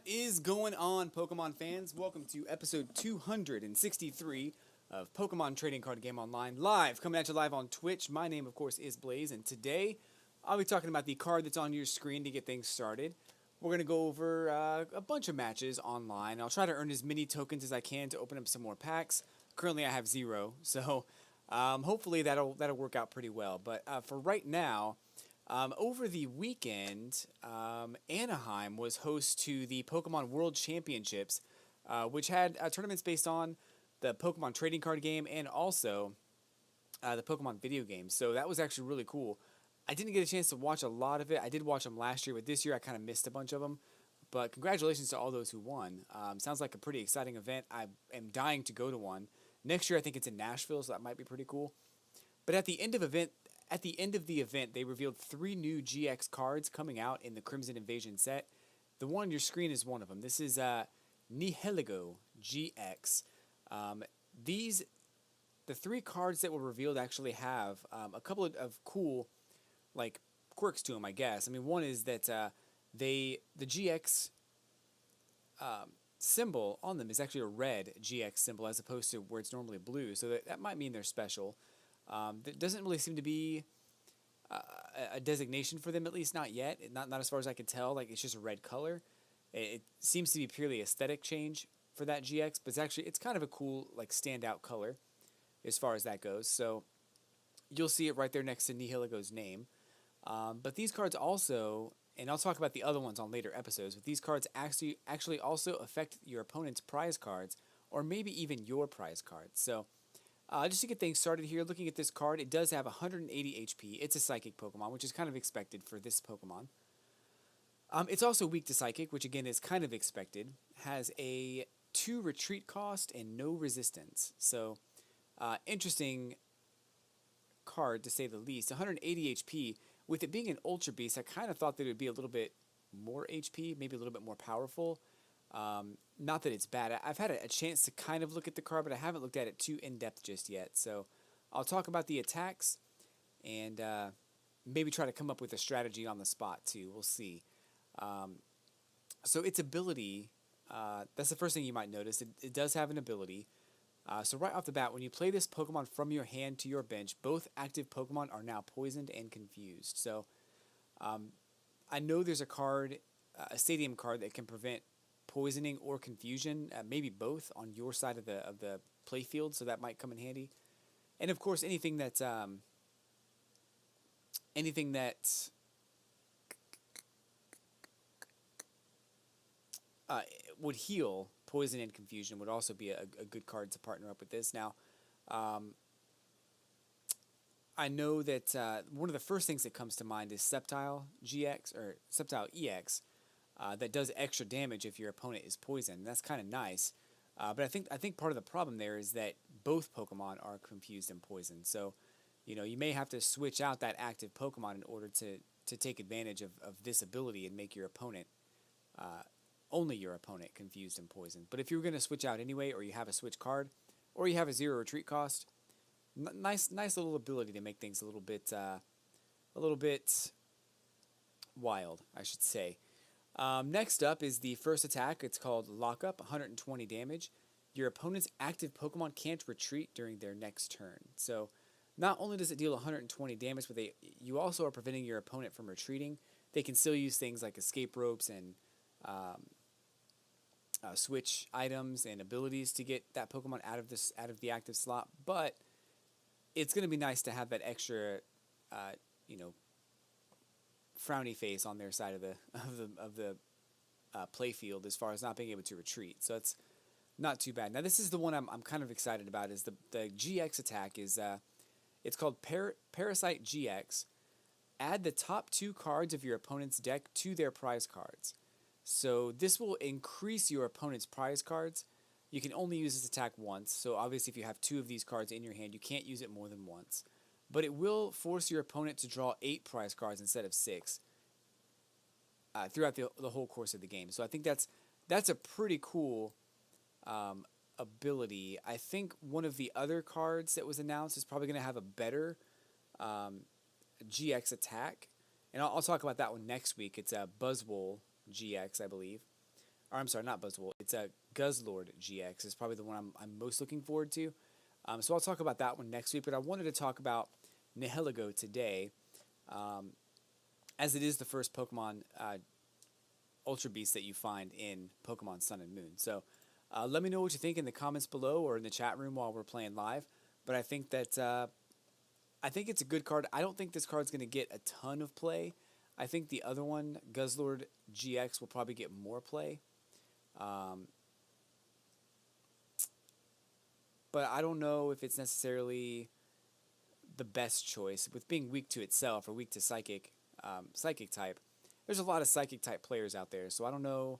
What is going on, Pokemon fans? Welcome to episode 263 of Pokemon Trading Card Game Online, live, coming at you live on Twitch. My name, of course, is Blaze, and today I'll be talking about the card that's on your screen to get things started. We're going to go over a bunch of matches online. I'll try to earn as many tokens as I can to open up some more packs. Currently, I have 0, so hopefully that'll work out pretty well. But for right now, over the weekend, Anaheim was host to the Pokemon World Championships, which had tournaments based on the Pokemon trading card game and also the Pokemon video game. So that was actually really cool. I didn't get a chance to watch a lot of it. I did watch them last year, but this year I kind of missed a bunch of them. But congratulations to all those who won. Sounds like a pretty exciting event. I am dying to go to one. Next year I think it's in Nashville, so that might be pretty cool. But at the end of the event, they revealed 3 new GX cards coming out in the Crimson Invasion set. The one on your screen is one of them. This is Nihilego GX. The 3 cards that were revealed actually have a couple of cool, like, quirks to them, I guess. I mean, one is that the GX symbol on them is actually a red GX symbol as opposed to where it's normally blue. So that might mean they're special. There doesn't really seem to be a designation for them, at least not yet. Not as far as I can tell. Like, it's just a red color. It seems to be purely aesthetic change for that GX, but it's kind of a cool, like, standout color as far as that goes. So you'll see it right there next to Nihilego's name. But these cards also, and I'll talk about the other ones on later episodes, but these cards actually also affect your opponent's prize cards, or maybe even your prize cards. So just to get things started here, looking at this card, it does have 180 HP. It's a Psychic Pokemon, which is kind of expected for this Pokemon. It's also weak to Psychic, which again is kind of expected. Has a 2 retreat cost and no resistance. So, interesting card to say the least. 180 HP. With it being an Ultra Beast, I kind of thought that it would be a little bit more HP, maybe a little bit more powerful. Not that it's bad. I've had a chance to kind of look at the card, but I haven't looked at it too in-depth just yet. So I'll talk about the attacks and maybe try to come up with a strategy on the spot too. We'll see. So its ability, that's the first thing you might notice. It does have an ability. So right off the bat, when you play this Pokemon from your hand to your bench, both active Pokemon are now poisoned and confused. So I know there's a card, a Stadium card that can prevent poisoning or confusion, maybe both on your side of the playfield, so that might come in handy. And of course, anything that would heal poison and confusion would also be a good card to partner up with this. Now, I know that one of the first things that comes to mind is Sceptile GX or Sceptile EX. That does extra damage if your opponent is poisoned. That's kind of nice, but I think part of the problem there is that both Pokemon are confused and poisoned. So, you may have to switch out that active Pokemon in order to take advantage of this ability and make your opponent, only your opponent, confused and poisoned. But if you're going to switch out anyway, or you have a switch card, or you have a 0 retreat cost, nice little ability to make things a little bit wild, I should say. Next up is the first attack. It's called Lockup, 120 damage. Your opponent's active Pokemon can't retreat during their next turn. So not only does it deal 120 damage, but you also are preventing your opponent from retreating. They can still use things like escape ropes and switch items and abilities to get that Pokemon out of the active slot. But it's going to be nice to have that extra, frowny face on their side of the playfield as far as not being able to retreat. So it's not too bad. Now this is the one I'm kind of excited about. Is the GX attack is it's called Parasite GX. Add the top 2 cards of your opponent's deck to their prize cards. So this will increase your opponent's prize cards. You can only use this attack once. So obviously if you have 2 of these cards in your hand, you can't use it more than once. But it will force your opponent to draw 8 prize cards instead of 6 throughout the whole course of the game. So I think that's a pretty cool ability. I think one of the other cards that was announced is probably going to have a better GX attack. And I'll talk about that one next week. It's a Buzzwole GX, I believe. or I'm sorry, not Buzzwole. It's a Guzzlord GX. Is probably the one I'm most looking forward to. So I'll talk about that one next week. But I wanted to talk about Nihilego today, as it is the first Pokemon Ultra Beast that you find in Pokemon Sun and Moon. So let me know what you think in the comments below or in the chat room while we're playing live. But I think that I think it's a good card. I don't think this card's going to get a ton of play. I think the other one, Guzzlord GX, will probably get more play. But I don't know if it's necessarily the best choice. With being weak to itself or weak to Psychic, Psychic type, there's a lot of Psychic type players out there. So I don't know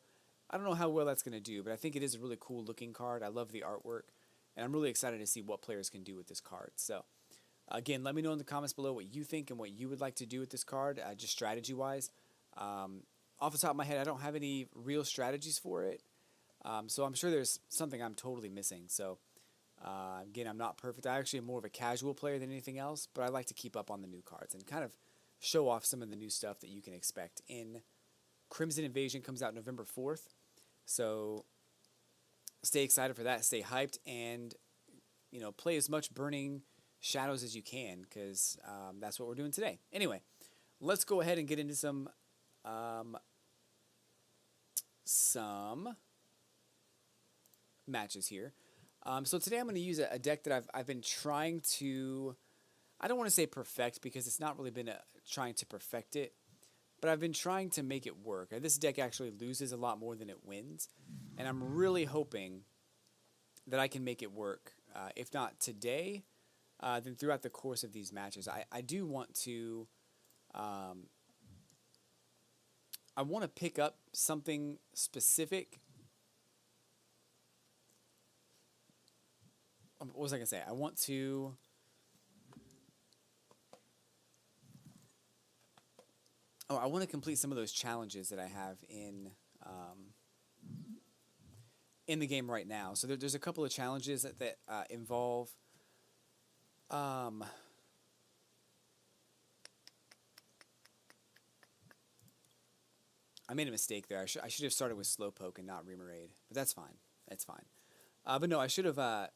how well that's going to do. But I think it is a really cool looking card. I love the artwork. And I'm really excited to see what players can do with this card. So, again, let me know in the comments below what you think and what you would like to do with this card, just strategy-wise. Off the top of my head, I don't have any real strategies for it. So I'm sure there's something I'm totally missing. So, again, I'm not perfect. I actually am more of a casual player than anything else, but I like to keep up on the new cards and kind of show off some of the new stuff that you can expect. Crimson Invasion comes out November 4th. So stay excited for that. Stay hyped and, play as much Burning Shadows as you can because that's what we're doing today. Anyway, let's go ahead and get into some matches here. So today I'm going to use a deck that I've been trying to, I don't want to say perfect because it's not really been trying to perfect it, but I've been trying to make it work. This deck actually loses a lot more than it wins, and I'm really hoping that I can make it work. If not today, then throughout the course of these matches. I do want to, I want to pick up something specific. What was I going to say? I want to... Oh, I want to complete some of those challenges that I have in the game right now. So there's a couple of challenges that involve... I made a mistake there. I should have started with Slowpoke and not Remoraid, but that's fine. That's fine. But no, I should have...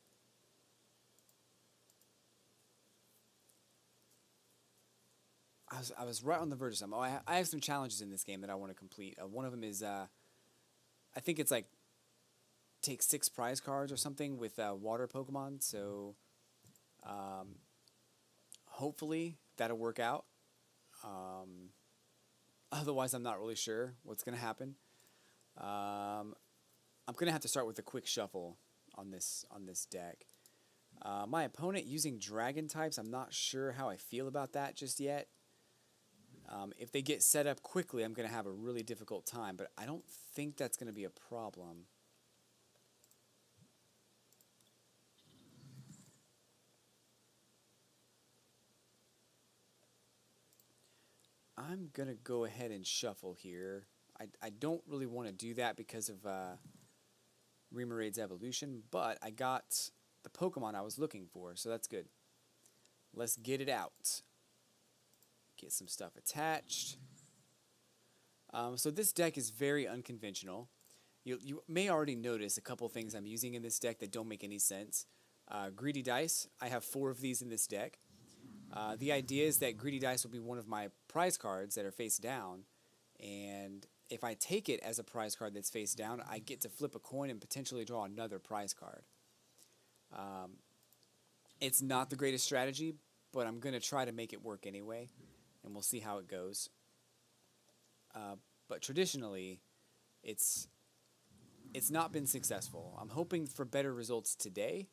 I was right on the verge of something. Oh, I have some challenges in this game that I want to complete. One of them is, I think it's like take 6 prize cards or something with water Pokemon. So hopefully that'll work out. Otherwise, I'm not really sure what's going to happen. I'm going to have to start with a quick shuffle on this deck. My opponent using Dragon types, I'm not sure how I feel about that just yet. If they get set up quickly, I'm going to have a really difficult time, but I don't think that's going to be a problem. I'm going to go ahead and shuffle here. I don't really want to do that because of Remoraid's evolution, but I got the Pokemon I was looking for, so that's good. Let's get it out. Get some stuff attached. So this deck is very unconventional. You may already notice a couple things I'm using in this deck that don't make any sense. Greedy Dice. I have 4 of these in this deck. The idea is that Greedy Dice will be one of my prize cards that are face down, and if I take it as a prize card that's face down, I get to flip a coin and potentially draw another prize card. It's not the greatest strategy, but I'm going to try to make it work anyway, and we'll see how it goes. But traditionally, it's not been successful. I'm hoping for better results today,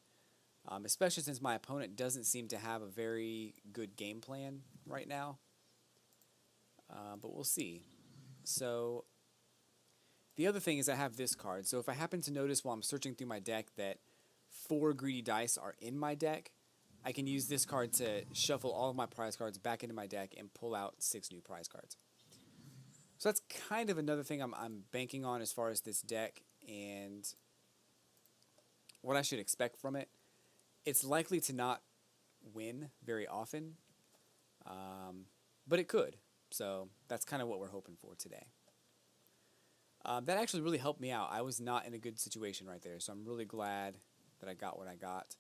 especially since my opponent doesn't seem to have a very good game plan right now. But we'll see. So the other thing is I have this card. So if I happen to notice while I'm searching through my deck that 4 Greedy Dice are in my deck, I can use this card to shuffle all of my prize cards back into my deck and pull out 6 new prize cards. So that's kind of another thing I'm banking on as far as this deck and what I should expect from it. It's likely to not win very often, but it could. So that's kind of what we're hoping for today. That actually really helped me out. I was not in a good situation right there, so I'm really glad that I got what I got.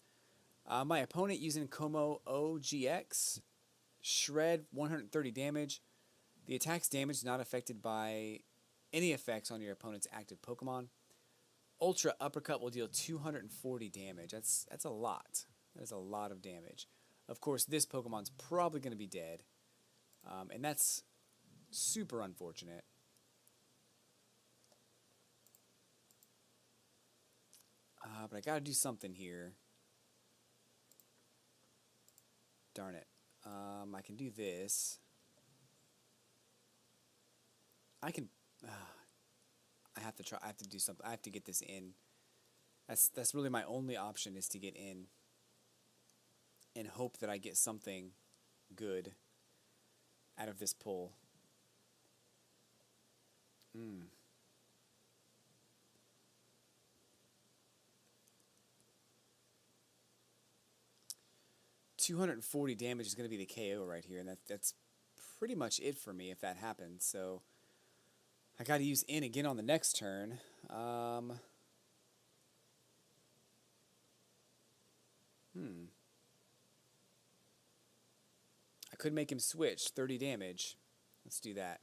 My opponent using Nihilego GX, Shred 130 damage. The attack's damage is not affected by any effects on your opponent's active Pokemon. Ultra Uppercut will deal 240 damage. That's a lot. That is a lot of damage. Of course, this Pokemon's probably going to be dead, and that's super unfortunate. But I got to do something here. Darn it. I can do this. I can. I have to try. I have to do something. I have to get this in. That's really my only option, is to get in and hope that I get something good out of this pull. 240 damage is going to be the KO right here, and that's pretty much it for me if that happens. So I got to use in again on the next turn. I could make him switch 30 damage. Let's do that,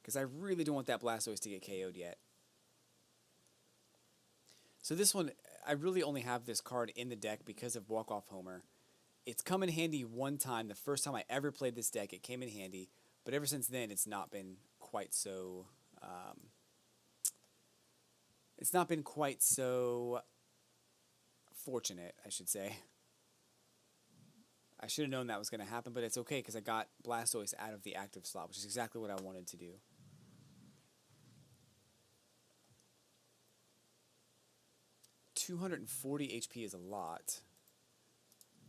because I really don't want that Blastoise to get KO'd yet. So this one, I really only have this card in the deck because of Walk Off Homer. It's come in handy one time. The first time I ever played this deck, it came in handy. But ever since then, it's not been quite so... it's not been quite so fortunate, I should say. I should have known that was going to happen, but it's okay because I got Blastoise out of the active slot, which is exactly what I wanted to do. $240 HP is a lot.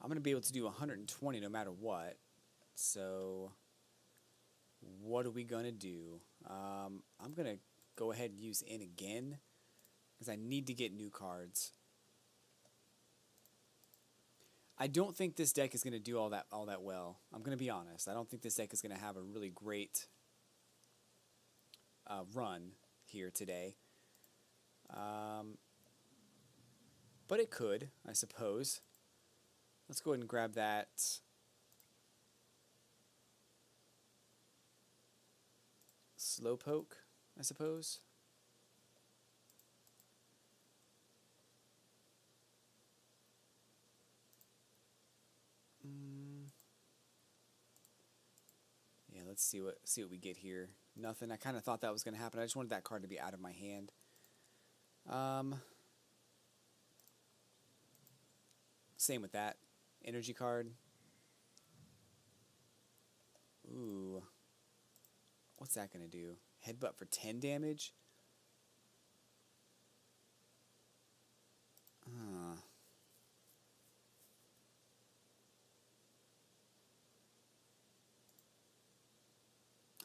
I'm going to be able to do 120 no matter what. So what are we going to do? I'm going to go ahead and use in again because I need to get new cards. I don't think this deck is going to do all that well. I'm going to be honest. I don't think this deck is going to have a really great run here today. But it could, I suppose. Let's go ahead and grab that Slowpoke, I suppose. Yeah, let's see what we get here. Nothing. I kind of thought that was going to happen. I just wanted that card to be out of my hand. Same with that energy card. Ooh. What's that going to do? Headbutt for 10 damage?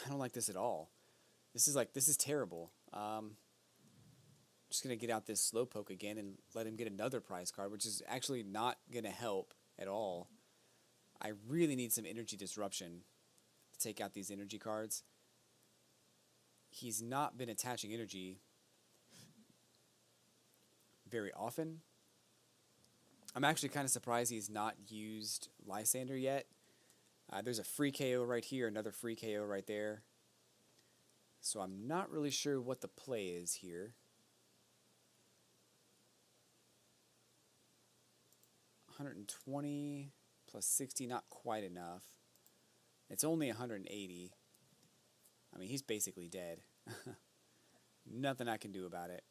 I don't like this at all. This is terrible. Just going to get out this Slowpoke again and let him get another prize card, which is actually not going to help at all. I really need some energy disruption to take out these energy cards. He's not been attaching energy very often. I'm actually kind of surprised he's not used Lysander yet. There's a free KO right here, another free KO right there. So I'm not really sure what the play is here. 120 plus 60, not quite enough. It's only 180. I mean, he's basically dead. Nothing I can do about it.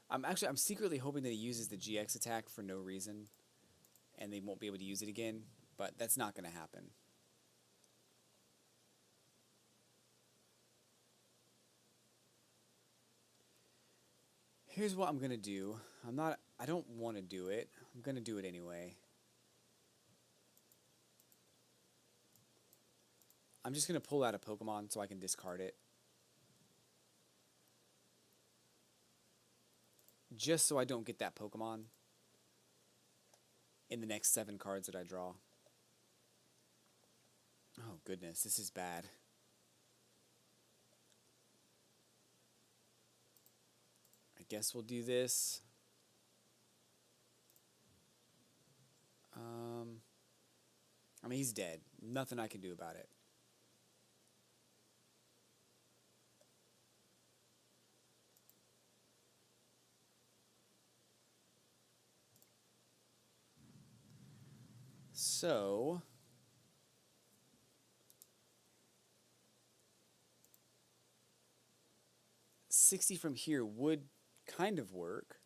I'm secretly hoping that he uses the GX attack for no reason, and they won't be able to use it again, but that's not going to happen. Here's what I'm going to do. I don't want to do it. I'm going to do it anyway. I'm just going to pull out a Pokemon so I can discard it. Just so I don't get that Pokemon in the next 7 cards that I draw. Oh goodness, this is bad. I guess we'll do this. I mean, he's dead. Nothing I can do about it. So, $60 from here would kind of work.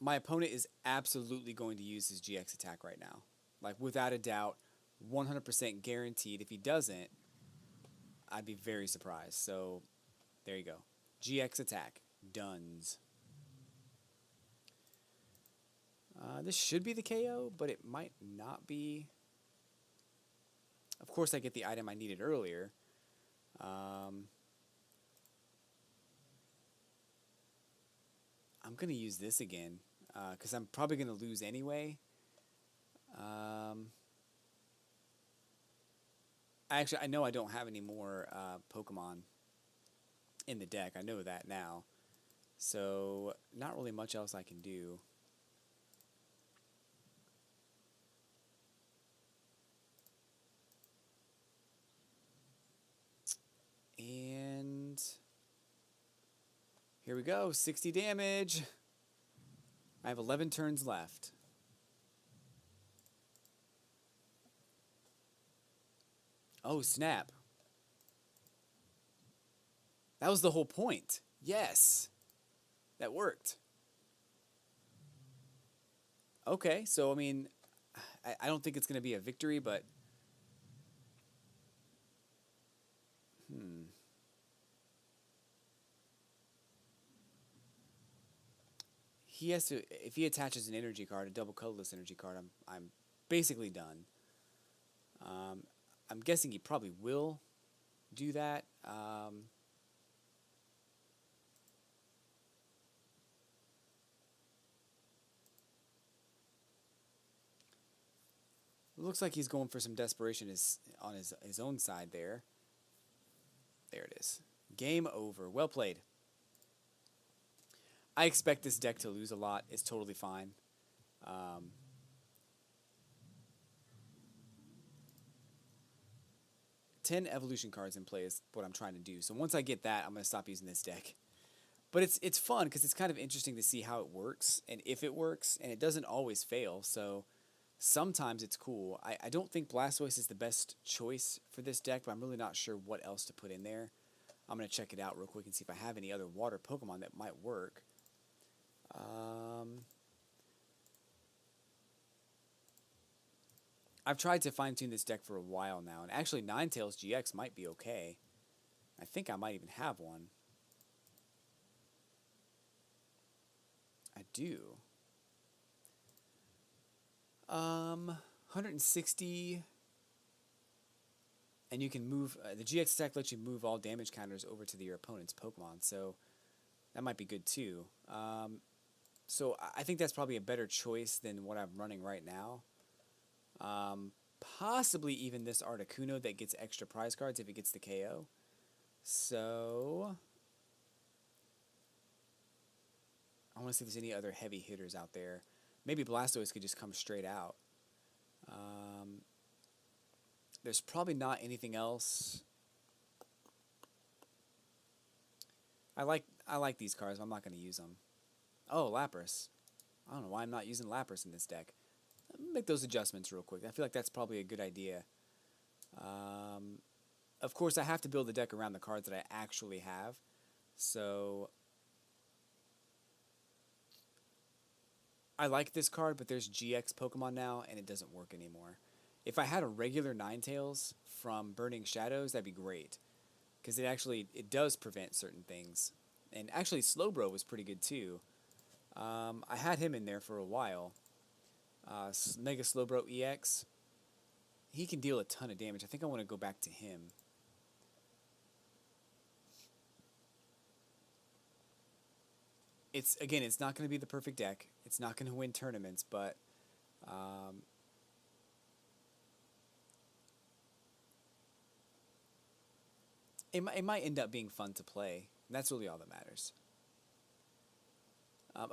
My opponent is absolutely going to use his GX attack right now. Like, without a doubt, 100% guaranteed. If he doesn't, I'd be very surprised. So, there you go. GX attack. Duns. This should be the KO, but it might not be. Of course, I get the item I needed earlier. I'm going to use this again, because I'm probably going to lose anyway. Actually, I know I don't have any more Pokemon in the deck. I know that now. So, not really much else I can do. And here we go, 60 damage. I have 11 turns left. Oh, snap. That was the whole point. Yes. That worked. Okay, so I mean, I don't think it's going to be a victory, but he has to, if he attaches an energy card, a double colorless energy card, I'm basically done. I'm guessing he probably will do that. Looks like he's going for some desperation on his own side there. There it is. Game over. Well played. I expect this deck to lose a lot. It's totally fine. 10 evolution cards in play is what I'm trying to do. So once I get that, I'm going to stop using this deck. But it's fun because it's kind of interesting to see how it works and if it works, and it doesn't always fail. So sometimes it's cool. I don't think Blastoise is the best choice for this deck, but I'm really not sure what else to put in there. I'm going to check it out real quick and see if I have any other water Pokemon that might work. I've tried to fine-tune this deck for a while now, and actually Ninetales GX might be okay. I think I might even have one. I do. 160, and you can move, the GX attack lets you move all damage counters over to your opponent's Pokemon, so that might be good too. So I think that's probably a better choice than what I'm running right now. Possibly even this Articuno that gets extra prize cards if it gets the KO. So I want to see if there's any other heavy hitters out there. Maybe Blastoise could just come straight out. There's probably not anything else. I like these cards, but I'm not going to use them. Oh, Lapras. I don't know why I'm not using Lapras in this deck. Make those adjustments real quick. I feel like that's probably a good idea. Of course, I have to build the deck around the cards that I actually have. So I like this card, but there's GX Pokemon now, and it doesn't work anymore. If I had a regular Ninetales from Burning Shadows, that'd be great. Because it does prevent certain things. And actually, Slowbro was pretty good too. I had him in there for a while. Mega Slowbro EX. he can deal a ton of damage. I think I want to go back to him. Again, it's not going to be the perfect deck. It's not going to win tournaments, but it might end up being fun to play. And that's really all that matters.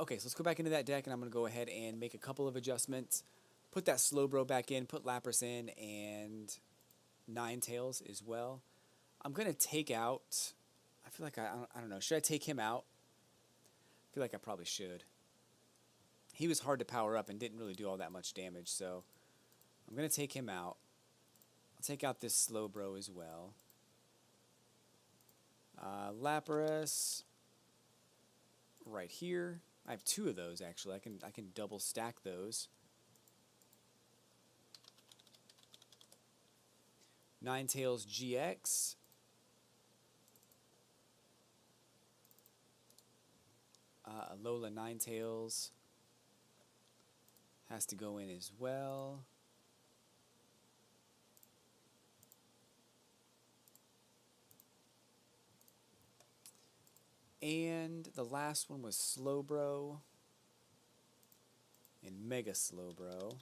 Okay, so let's go back into that deck, and I'm going to go ahead and make a couple of adjustments. Put that Slowbro back in, put Lapras in, and Ninetales as well. I'm going to take out... I feel like I don't know. Should I take him out? I feel like I probably should. He was hard to power up and didn't really do all that much damage, so I'm going to take him out. I'll take out this Slowbro as well. Lapras right here. I have two of those actually. I can double stack those. Ninetales GX. Alola Ninetales has to go in as well. And the last one was Slowbro and Mega Slowbro.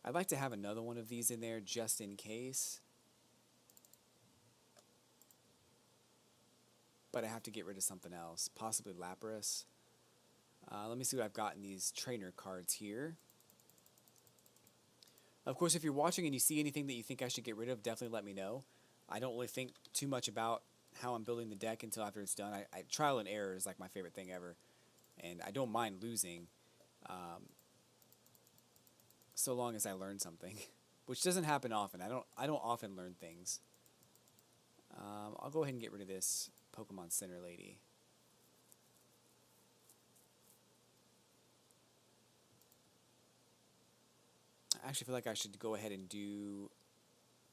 I'd like to have another one of these in there just in case. But I have to get rid of something else, possibly Lapras. Let me see what I've got in these trainer cards here. Of course, if you're watching and you see anything that you think I should get rid of, definitely let me know. I don't really think too much about how I'm building the deck until after it's done. Trial and error is like my favorite thing ever, and I don't mind losing, so long as I learn something, which doesn't happen often. I don't often learn things. I'll go ahead and get rid of this Pokemon Center lady. I actually feel like I should go ahead and do...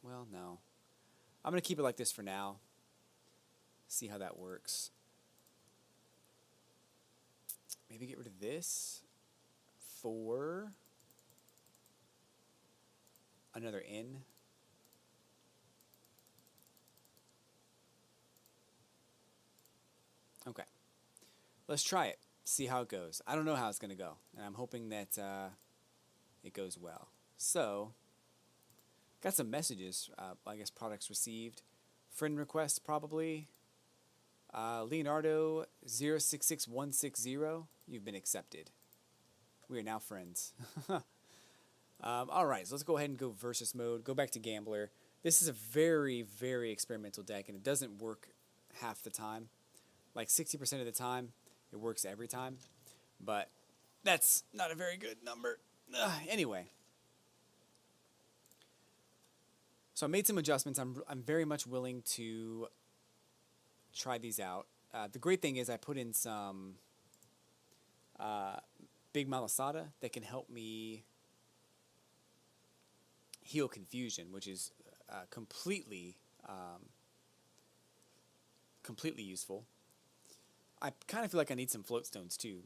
Well, no. I'm going to keep it like this for now. See how that works. Maybe get rid of this for another N. Okay. Let's try it. See how it goes. I don't know how it's going to go, and I'm hoping that it goes well. So, got some messages. I guess products received. Friend request probably. Leonardo 066160. You've been accepted. We are now friends. Alright, so let's go ahead and go versus mode. Go back to Gambler. This is a very, very experimental deck, and it doesn't work half the time. Like 60% of the time, it works every time. But that's not a very good number. Anyway. So I made some adjustments. I'm very much willing to try these out. The great thing is I put in some Big Malasada that can help me heal Confusion, which is completely useful. I kind of feel like I need some Float Stones too.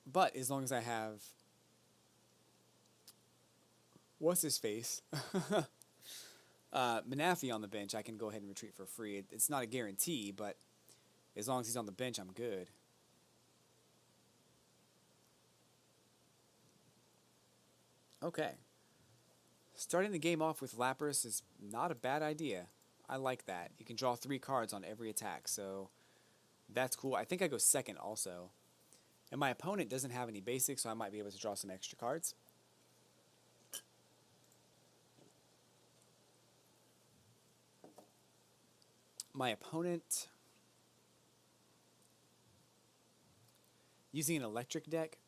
But as long as I have... What's his face? Manaphy on the bench, I can go ahead and retreat for free. It's not a guarantee, but as long as he's on the bench, I'm good. Okay. Starting the game off with Lapras is not a bad idea. I like that. You can draw 3 cards on every attack, so that's cool. I think I go second also. And my opponent doesn't have any basics, so I might be able to draw some extra cards. My opponent, using an electric deck,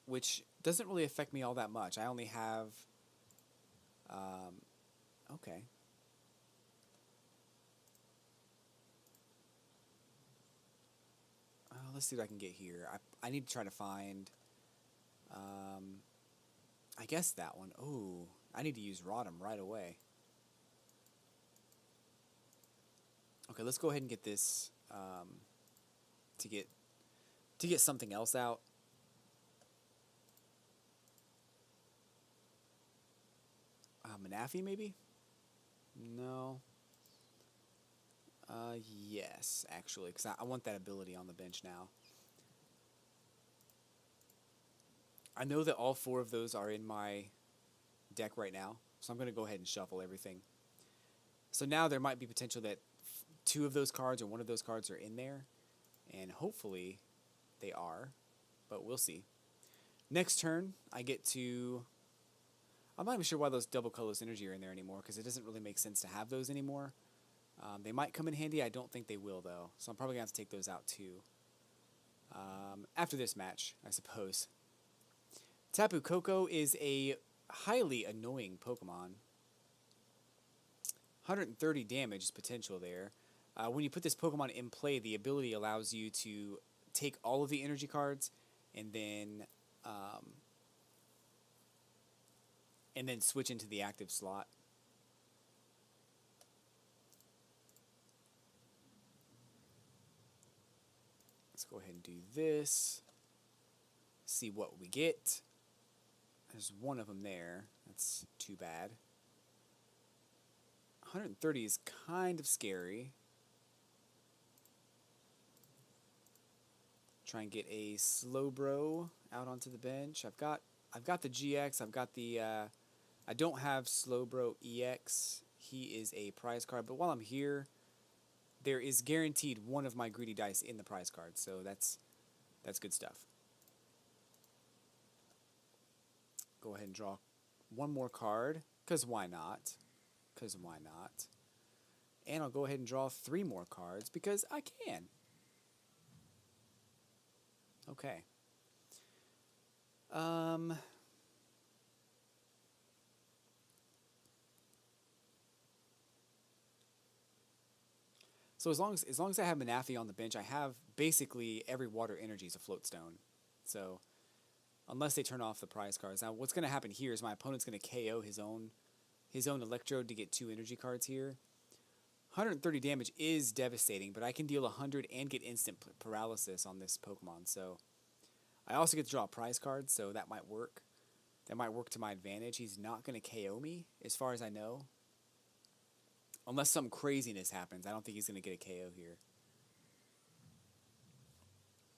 which doesn't really affect me all that much. I only have, okay. Let's see what I can get here. I need to try to find, I guess that one. Oh, I need to use Rotom right away. Okay, let's go ahead and get this to get to get something else out. Manafi, maybe? No. Yes, actually, because I want that ability on the bench now. I know that all 4 of those are in my deck right now, so I'm going to go ahead and shuffle everything. So now there might be potential that 2 of those cards or 1 of those cards are in there, and hopefully they are, but we'll see. Next turn, I get to... I'm not even sure why those double colorless energy are in there anymore, because it doesn't really make sense to have those anymore. They might come in handy. I don't think they will, though, so I'm probably going to have to take those out, too. After this match, I suppose. Tapu Koko is a highly annoying Pokemon. 130 damage is potential there. When you put this Pokemon in play, the ability allows you to take all of the energy cards and then switch into the active slot. Let's go ahead and do this. See what we get. There's 1 of them there. That's too bad. 130 is kind of scary. Try and get a Slowbro out onto the bench. I've got the GX. I've got the I don't have Slowbro EX. He is a prize card, but while I'm here, there is guaranteed 1 of my greedy dice in the prize card, so that's good stuff. Go ahead and draw 1 more card, because why not? Because why not? And I'll go ahead and draw 3 more cards, because I can. Okay. So as long as I have Manafi on the bench, I have basically every water energy is a float stone. So unless they turn off the prize cards. Now what's going to happen here is my opponent's going to KO his own Electrode to get 2 energy cards here. 130 damage is devastating, but I can deal 100 and get instant paralysis on this Pokemon. So I also get to draw a prize card, so that might work. That might work to my advantage. He's not going to KO me, as far as I know. Unless some craziness happens. I don't think he's going to get a KO here.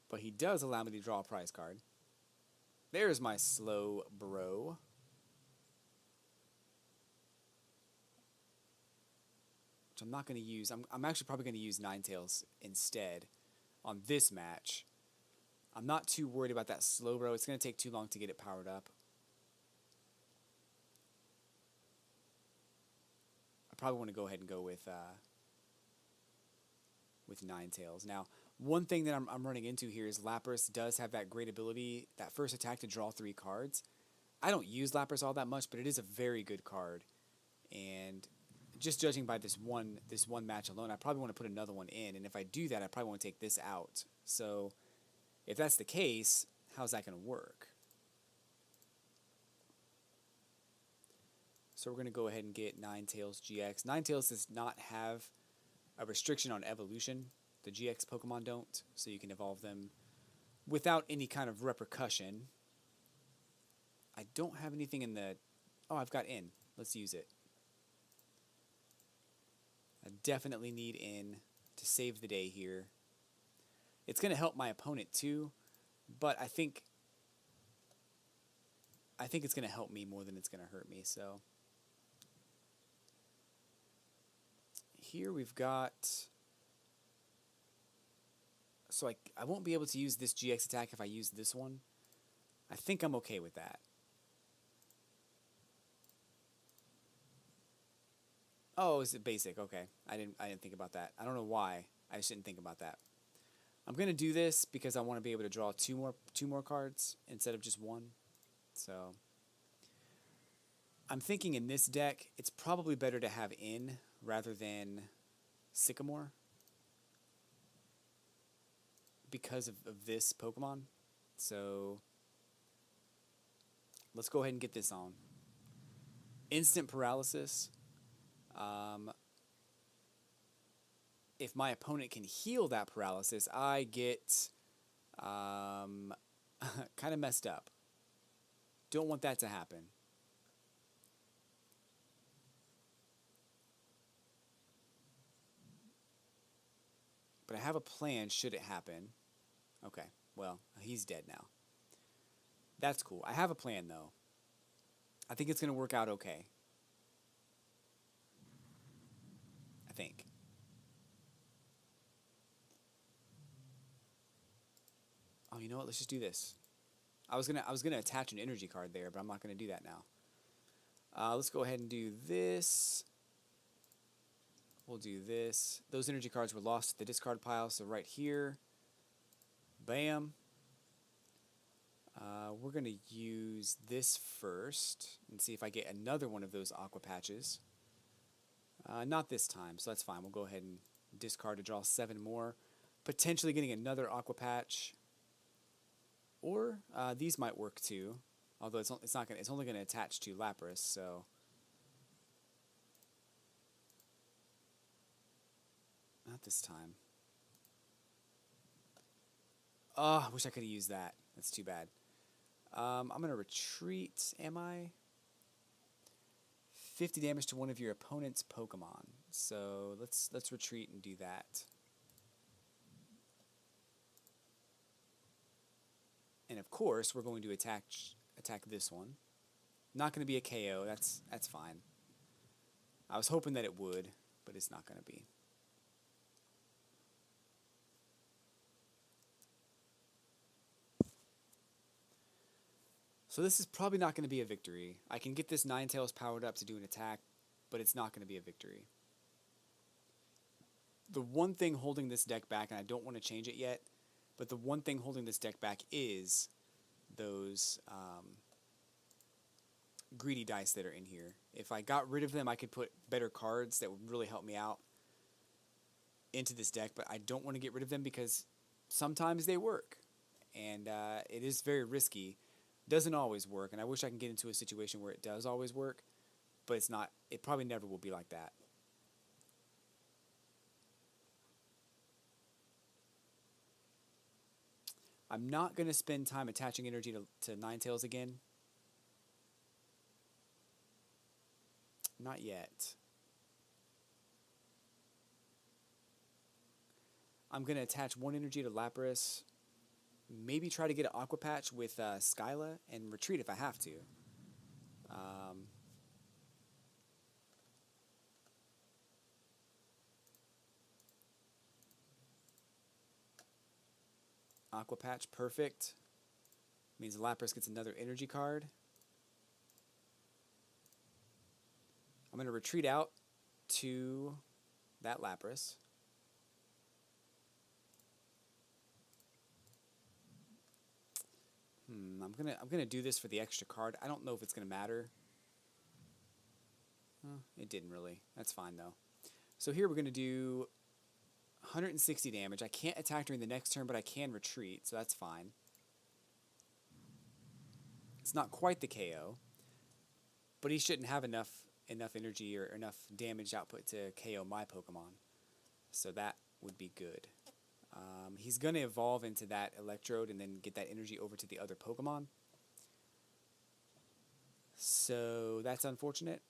But he does allow me to draw a prize card. There's my Slowbro. Which I'm not going to use. I'm actually probably going to use Ninetales instead on this match. I'm not too worried about that Slowbro. It's going to take too long to get it powered up. I probably want to go ahead and go with Ninetales. Now, one thing that I'm running into here is Lapras does have that great ability, that first attack to draw 3 cards. I don't use Lapras all that much, but it is a very good card. And just judging by this one match alone, I probably want to put another one in. And if I do that, I probably want to take this out. So if that's the case, how's that going to work? So we're going to go ahead and get Ninetales GX. Ninetales does not have a restriction on evolution. The GX Pokemon don't, so you can evolve them without any kind of repercussion. I don't have anything in the... Oh, I've got in. Let's use it. I definitely need in to save the day here. It's going to help my opponent too, but I think it's going to help me more than it's going to hurt me, so... Here we've got... So I won't be able to use this GX attack if I use this one. I think I'm okay with that. Oh, is it basic? Okay. I didn't think about that. I don't know why. I just didn't think about that. I'm going to do this because I want to be able to draw two more cards instead of just 1. So I'm thinking in this deck it's probably better to have in rather than Sycamore because of this Pokemon. So let's go ahead and get this on. Instant paralysis. If my opponent can heal that paralysis, I get Kind of messed up. Don't want that to happen. But I have a plan should it happen. Okay, well, he's dead now. That's cool. I have a plan, though. I think it's going to work out okay. I think. Oh, you know what? Let's just do this. I was gonna attach an energy card there, but I'm not gonna do that now. Let's go ahead and do this. We'll do this. Those energy cards were lost to the discard pile, so right here, bam. We're gonna use this first and see if I get another one of those aqua patches. Not this time, so that's fine. We'll go ahead and discard to draw 7 more, potentially getting another aqua patch. Or these might work too, although it's only gonna attach to Lapras, so not this time. Oh, I wish I could have used that. That's too bad. I'm gonna retreat. Am I? 50 damage to one of your opponent's Pokemon. So let's retreat and do that. And of course, we're going to attack this one. Not going to be a KO. That's fine. I was hoping that it would, but it's not going to be. So this is probably not going to be a victory. I can get this Ninetales powered up to do an attack, but it's not going to be a victory. The one thing holding this deck back, and I don't want to change it yet, but the one thing holding this deck back is those greedy dice that are in here. If I got rid of them, I could put better cards that would really help me out into this deck, but I don't want to get rid of them because sometimes they work, and it is very risky. Doesn't always work, and I wish I can get into a situation where it does always work, but it's not. It probably never will be like that. I'm not going to spend time attaching energy to Ninetales again. Not yet. I'm going to attach 1 energy to Lapras. Maybe try to get an Aqua Patch with Skyla and retreat if I have to. Aqua Patch, perfect. Means Lapras gets another energy card. I'm going to retreat out to that Lapras. I'm gonna do this for the extra card. I don't know if it's gonna matter. It didn't really. That's fine though. So here we're gonna do 160 damage. I can't attack during the next turn, but I can retreat, so that's fine. It's not quite the KO, but he shouldn't have enough energy or enough damage output to KO my Pokemon. So that would be good. He's going to evolve into that Electrode and then get that energy over to the other Pokemon. So that's unfortunate.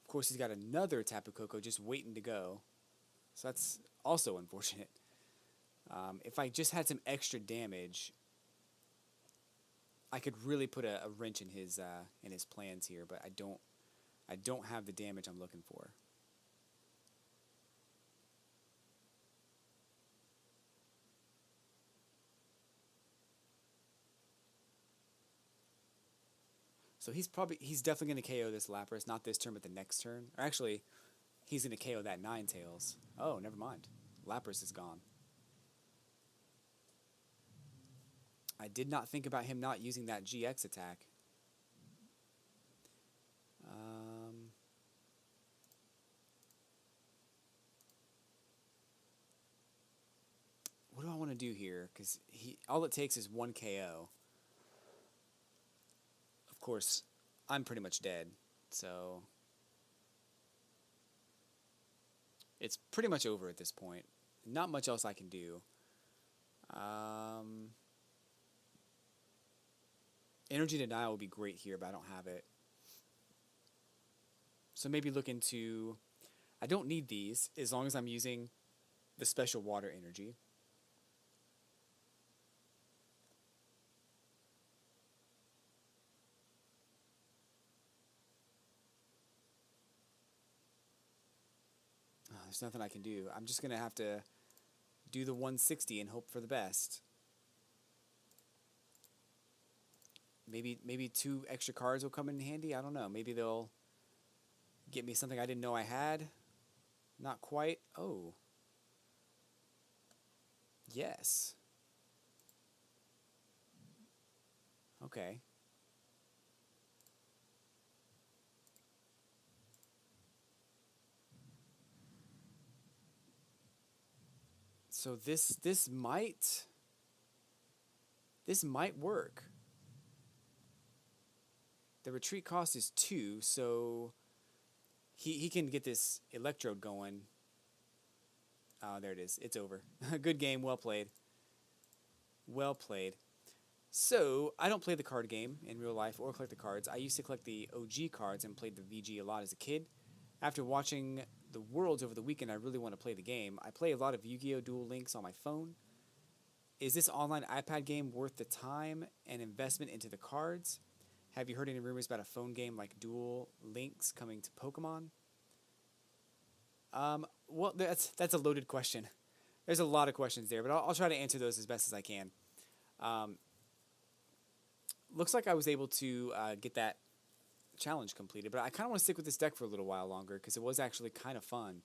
Of course, he's got another Tapu Koko just waiting to go. So that's also unfortunate. If I just had some extra damage, I could really put a wrench in his plans here, but I don't have the damage I'm looking for. So he's definitely going to KO this Lapras, not this turn, but the next turn. Or actually, he's going to KO that Ninetales. Oh, never mind. Lapras is gone. I did not think about him not using that GX attack. What do I want to do here? Because all it takes is 1 KO. Of course, I'm pretty much dead, so It's pretty much over at this point. Not much else I can do. Um, Energy Denial would be great here, but I don't have it. So maybe look into... I don't need these as long as I'm using the special water energy. There's nothing I can do. I'm just going to have to do the 160 and hope for the best. Maybe 2 extra cards will come in handy. I don't know. Maybe they'll get me something I didn't know I had. Not quite. Oh. Yes. Okay. So this might work. The retreat cost is 2, so he can get this electrode going. Oh, there it is. It's over. Good game. Well played. Well played. So, I don't play the card game in real life or collect the cards. I used to collect the OG cards and played the VG a lot as a kid. After watching the Worlds over the weekend, I really want to play the game. I play a lot of Yu-Gi-Oh! Duel Links on my phone. Is this online iPad game worth the time and investment into the cards? Have you heard any rumors about a phone game like Duel Links coming to Pokemon? Well, that's a loaded question. There's a lot of questions there, but I'll try to answer those as best as I can. Looks like I was able to get that challenge completed, but I kind of want to stick with this deck for a little while longer because it was actually kind of fun.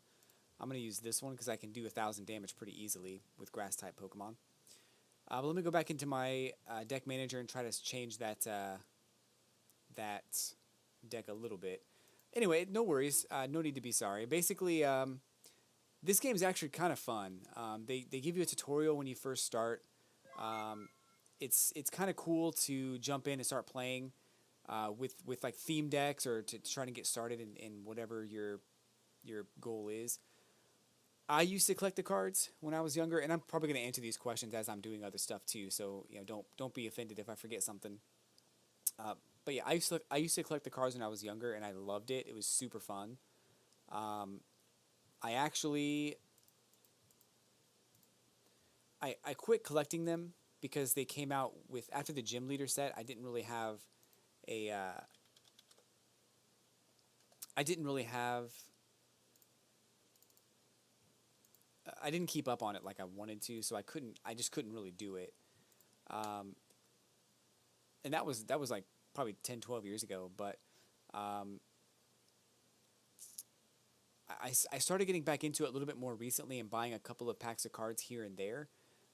I'm going to use this one because I can do 1,000 damage pretty easily with Grass-type Pokemon. But let me go back into my deck manager and try to change that that deck a little bit. Anyway, no worries. No need to be sorry. Basically, this game is actually kind of fun. They give you a tutorial when you first start. It's kind of cool to jump in and start playing with like theme decks or to try to get started in whatever your goal is. I used to collect the cards when I was younger, and I'm probably going to answer these questions as I'm doing other stuff too. So don't be offended if I forget something. But yeah, I used to collect the cards when I was younger, and I loved it. It was super fun. I actually I quit collecting them because they came out with after the gym leader set. I didn't really have a I didn't keep up on it like I wanted to, so I just couldn't really do it. And that was like probably 10, 12 years ago, but I started getting back into it a little bit more recently and buying a couple of packs of cards here and there,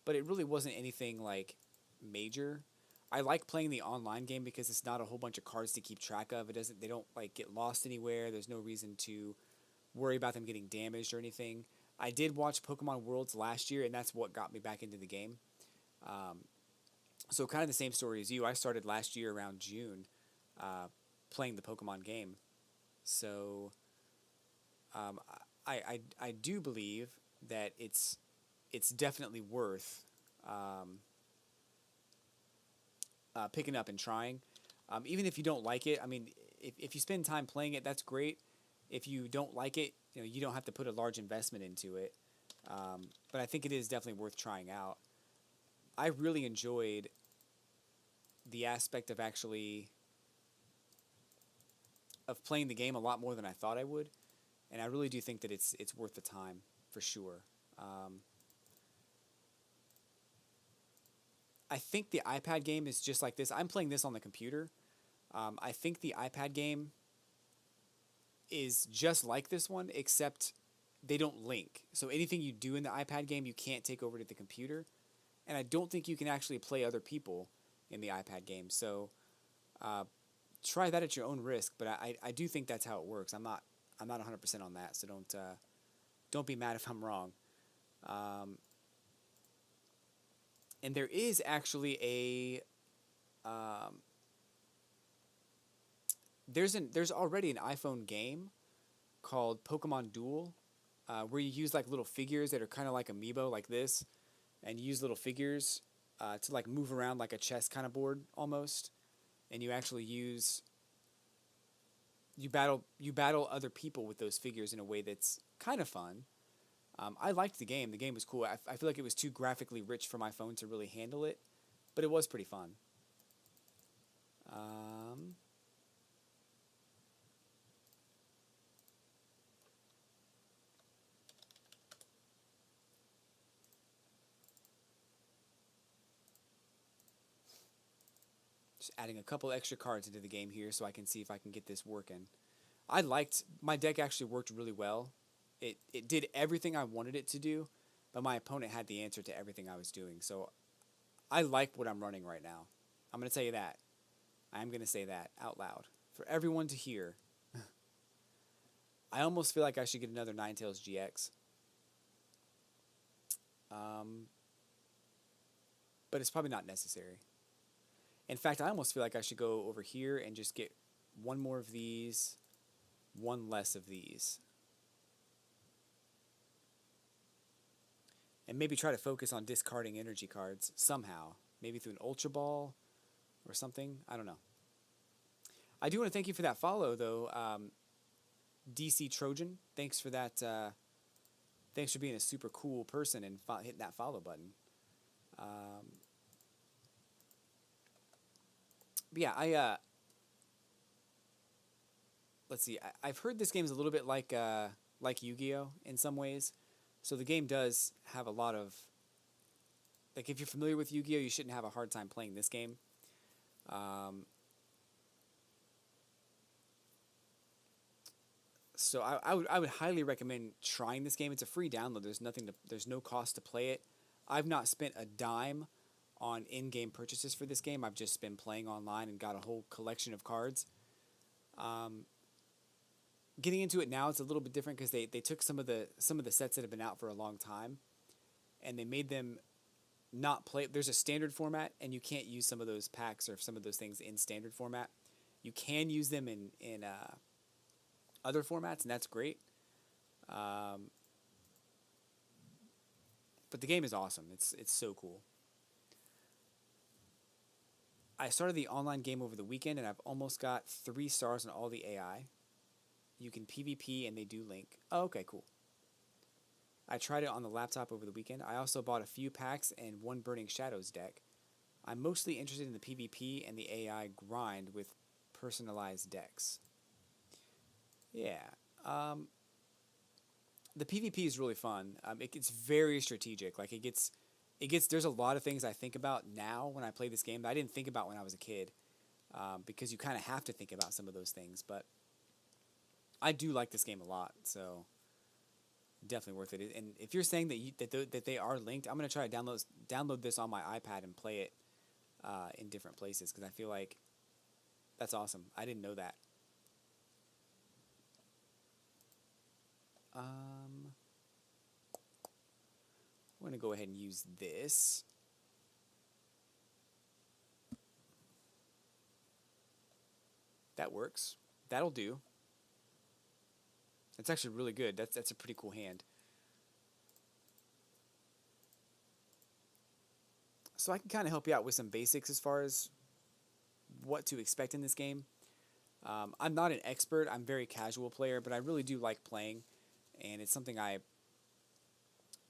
but it really wasn't anything like major. I like playing the online game because it's not a whole bunch of cards to keep track of. They don't like get lost anywhere. There's no reason to worry about them getting damaged or anything. I did watch Pokemon Worlds last year, and that's what got me back into the game. So kind of the same story as you. I started last year around June playing the Pokemon game. So I do believe that it's definitely worth picking up and trying. Even if you don't like it, I mean, if you spend time playing it, that's great. If you don't like it, you don't have to put a large investment into it. But I think it is definitely worth trying out. I really enjoyed the aspect of playing the game a lot more than I thought I would, and I really do think that it's worth the time for sure. I think the iPad game is just like this. I'm playing this on the computer. I think the iPad game is just like this one, except they don't link. So anything you do in the iPad game, you can't take over to the computer. And I don't think you can actually play other people in the iPad game. So try that at your own risk. But I do think that's how it works. I'm not 100% on that. So don't be mad if I'm wrong. And there is actually there's already an iPhone game called Pokemon Duel. where you use like little figures that are kind of like amiibo, like this, and you use little figures to like move around like a chess kind of board almost, and you actually use you battle other people with those figures in a way that's kind of fun. I liked the game. The game was cool. I feel like it was too graphically rich for my phone to really handle it, but it was pretty fun. Just adding a couple extra cards into the game here so I can see if I can get this working. I liked my deck. Actually worked really well. It did everything I wanted it to do, but my opponent had the answer to everything I was doing. So I like what I'm running right now. I'm going to tell you that. I am going to say that out loud for everyone to hear. I almost feel like I should get another Ninetales GX. But it's probably not necessary. In fact, I almost feel like I should go over here and just get one more of these, one less of these. And maybe try to focus on discarding energy cards somehow. Maybe through an Ultra Ball or something. I don't know. I do want to thank you for that follow, though. DC Trojan, thanks for that. Thanks for being a super cool person and hitting that follow button. But yeah, let's see. I've heard this game is a little bit like Yu-Gi-Oh in some ways. So the game does have a lot of, like, if you're familiar with Yu-Gi-Oh, you shouldn't have a hard time playing this game. So I would highly recommend trying this game. It's a free download. There's no cost to play it. I've not spent a dime on in-game purchases for this game. I've just been playing online and got a whole collection of cards. Getting into it now, it's a little bit different because they took some of the sets that have been out for a long time, and they made them not play. There's a standard format, and you can't use some of those packs or some of those things in standard format. You can use them in other formats, and that's great. But the game is awesome. It's so cool. I started the online game over the weekend, and I've almost got 3 stars on all the AI. You can PvP, and they do link. Oh, okay, cool. I tried it on the laptop over the weekend. I also bought a few packs and 1 Burning Shadows deck. I'm mostly interested in the PvP and the AI grind with personalized decks. Yeah. The PvP is really fun. It gets very strategic. Like it gets. There's a lot of things I think about now when I play this game that I didn't think about when I was a kid, because you kind of have to think about some of those things. But I do like this game a lot, so definitely worth it. And if you're saying that they are linked, I'm gonna try to download this on my iPad and play it in different places because I feel like that's awesome. I didn't know that. We're going to go ahead and use this. That works. That'll do. That's actually really good. That's a pretty cool hand. So I can kind of help you out with some basics as far as what to expect in this game. I'm not an expert. I'm a very casual player, but I really do like playing, and it's something I've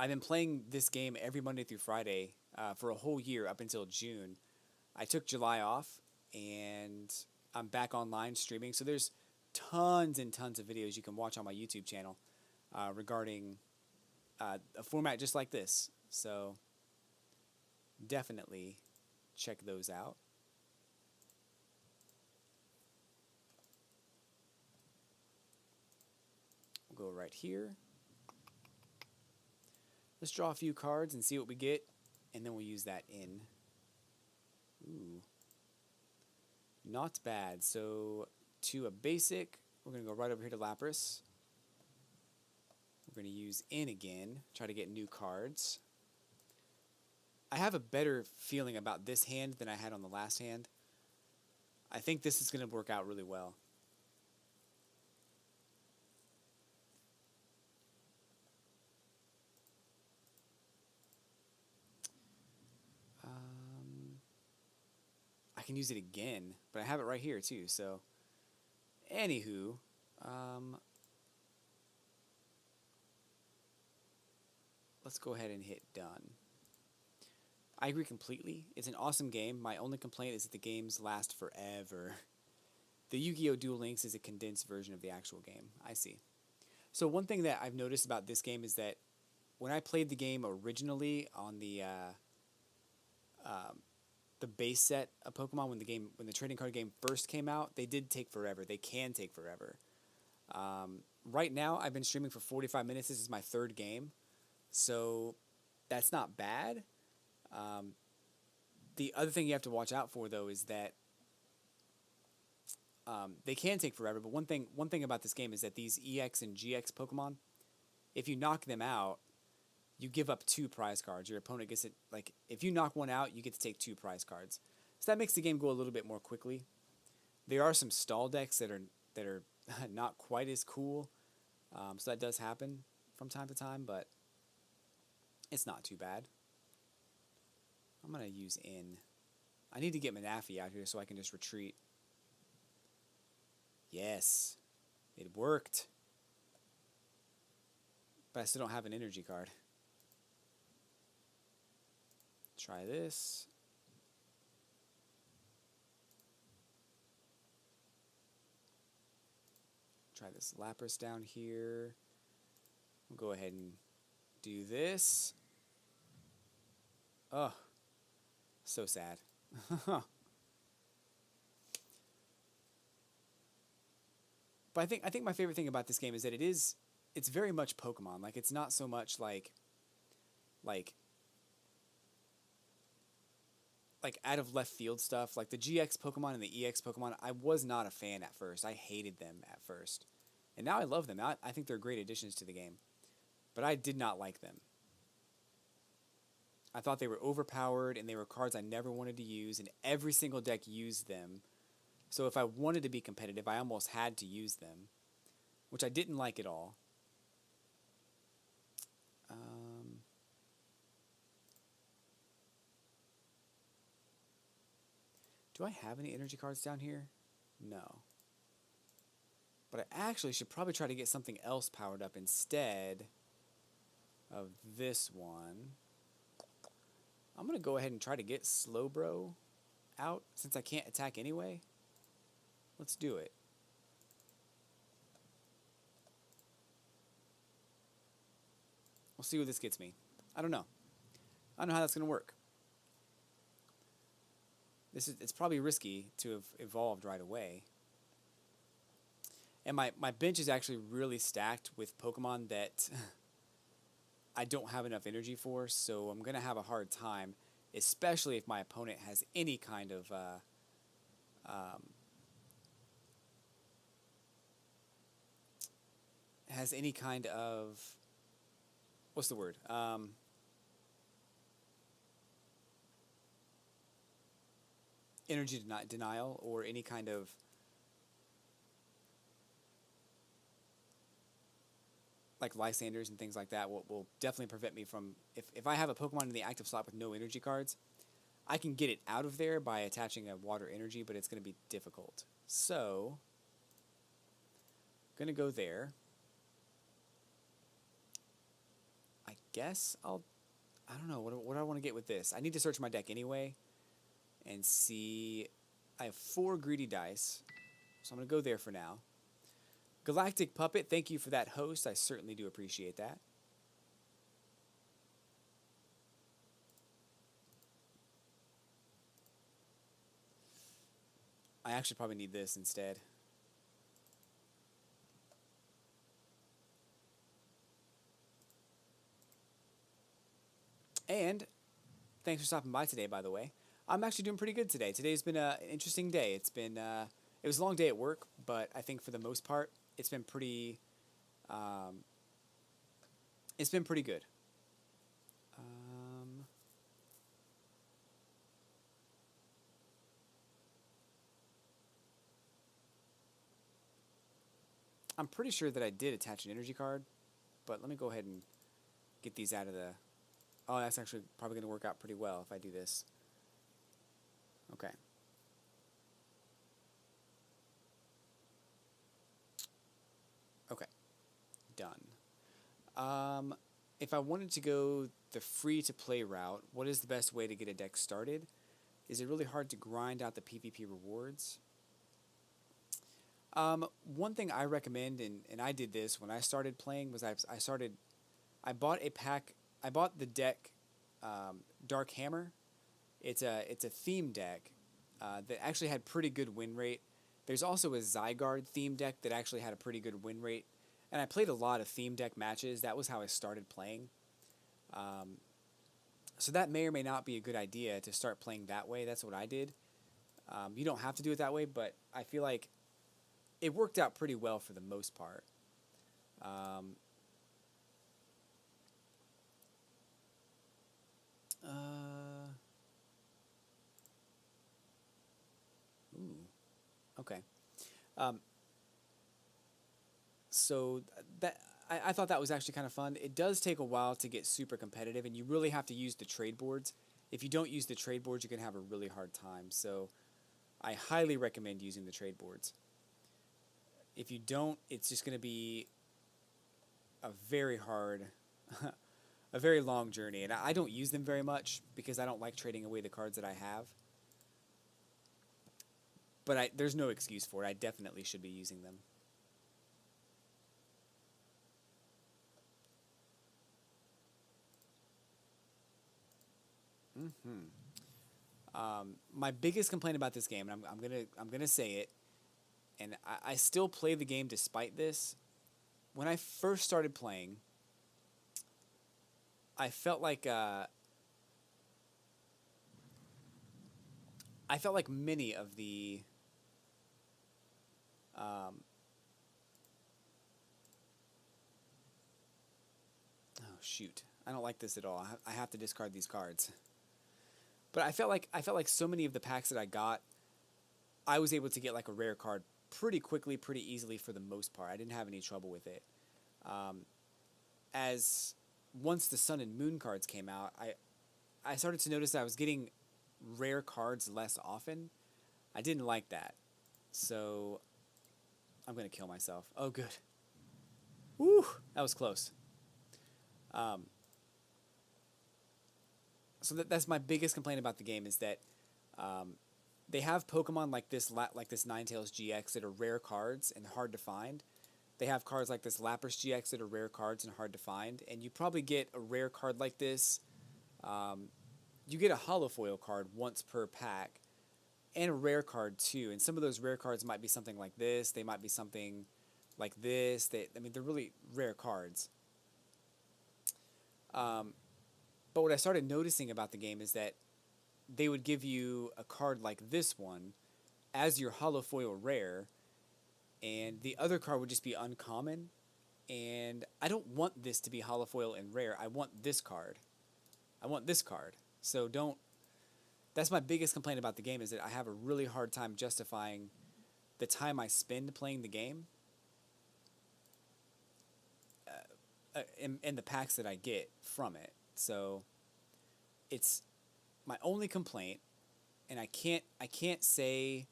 been playing this game every Monday through Friday for a whole year up until June. I took July off, and I'm back online streaming. So there's tons and tons of videos you can watch on my YouTube channel regarding a format just like this. So definitely check those out. We'll go right here. Let's draw a few cards and see what we get, and then we'll use that in. Ooh. Not bad. So to a basic, we're going to go right over here to Lapras. We're going to use in again, try to get new cards. I have a better feeling about this hand than I had on the last hand. I think this is going to work out really well. can use it again, but I have it right here too. So, anywho, let's go ahead and hit done. I agree completely. It's an awesome game. My only complaint is that the games last forever. The Yu-Gi-Oh! Duel Links is a condensed version of the actual game. I see. So one thing that I've noticed about this game is that when I played the game originally on the base set of Pokemon, when the trading card game first came out, they did take forever. They can take forever. Right now, I've been streaming for 45 minutes. This is my third game, so that's not bad. The other thing you have to watch out for, though, is that they can take forever. But one thing about this game is that these EX and GX Pokemon, if you knock them out, you give up 2 prize cards. Your opponent gets it, like, if you knock one out, you get to take 2 prize cards. So that makes the game go a little bit more quickly. There are some stall decks that are not quite as cool. So that does happen from time to time, but it's not too bad. I'm going to use in. I need to get Manafi out here so I can just retreat. Yes, it worked. But I still don't have an energy card. Try this. Try this Lapras down here. We'll go ahead and do this. Oh, so sad. But I think my favorite thing about this game is that it's very much Pokemon. Like, it's not so much like out of left field stuff. Like the GX Pokemon and the EX Pokemon, I was not a fan at first. I hated them at first. And now I love them. I think they're great additions to the game. But I did not like them. I thought they were overpowered, and they were cards I never wanted to use, and every single deck used them. So if I wanted to be competitive, I almost had to use them, which I didn't like at all. Do I have any energy cards down here? No. But I actually should probably try to get something else powered up instead of this one. I'm going to go ahead and try to get Slowbro out since I can't attack anyway. Let's do it. We'll see what this gets me. I don't know. I don't know how that's going to work. It's probably risky to have evolved right away. And my bench is actually really stacked with Pokemon that I don't have enough energy for, so I'm going to have a hard time, especially if my opponent has any kind of what's the word? Energy denial, or any kind of like Lysanders and things like that will definitely prevent me from, if I have a Pokemon in the active slot with no energy cards, I can get it out of there by attaching a water energy, but it's going to be difficult. So, I'm going to go there. I guess I don't know, what do I want to get with this? I need to search my deck anyway and see. I have 4 greedy dice, so I'm going to go there for now. Galactic Puppet, thank you for that host. I certainly do appreciate that. I actually probably need this instead. And thanks for stopping by today, by the way. I'm actually doing pretty good today. Today's been an interesting day. It was a long day at work, but I think for the most part, it's been pretty good. I'm pretty sure that I did attach an energy card, but let me go ahead and get these out of the... Oh, that's actually probably going to work out pretty well if I do this. Okay. Um, if I wanted to go the free-to-play route, what is the best way to get a deck started? Is it really hard to grind out the PvP rewards? One thing I recommend, and I did this when I started playing, was I bought a pack, I bought the deck Dark Hammer. It's a theme deck that actually had pretty good win rate. There's also a Zygarde theme deck that actually had a pretty good win rate. And I played a lot of theme deck matches. That was how I started playing. So that may or may not be a good idea to start playing that way. That's what I did. You don't have to do it that way, but I feel like it worked out pretty well for the most part. Ooh, okay. Um, so that I thought that was actually kind of fun. It does take a while to get super competitive, and you really have to use the trade boards. If you don't use the trade boards, you're going to have a really hard time. So I highly recommend using the trade boards. If you don't, it's just going to be a very hard, a very long journey. And I don't use them very much because I don't like trading away the cards that I have. But there's no excuse for it. I definitely should be using them. My biggest complaint about this game, and I'm gonna say it, and I still play the game despite this. When I first started playing, I felt like many of the oh shoot, I don't like this at all. I have to discard these cards. But I felt like so many of the packs that I got, I was able to get like a rare card pretty quickly, pretty easily for the most part. I didn't have any trouble with it. As once the Sun and Moon cards came out, I started to notice that I was getting rare cards less often. I didn't like that. So I'm gonna kill myself. Oh good. Woo! That was close. Um, so that's my biggest complaint about the game is that um, they have Pokemon like this Ninetales GX that are rare cards and hard to find. They have cards like this Lapras GX that are rare cards and hard to find. And you probably get a rare card like this. You get a holofoil card once per pack, and a rare card too. And some of those rare cards might be something like this. They might be something like this. They're really rare cards. But what I started noticing about the game is that they would give you a card like this one as your holofoil rare, and the other card would just be uncommon. And I don't want this to be holofoil and rare. I want this card. I want this card. So don't. That's my biggest complaint about the game is that I have a really hard time justifying the time I spend playing the game and the packs that I get from it. So it's my only complaint, and I can't say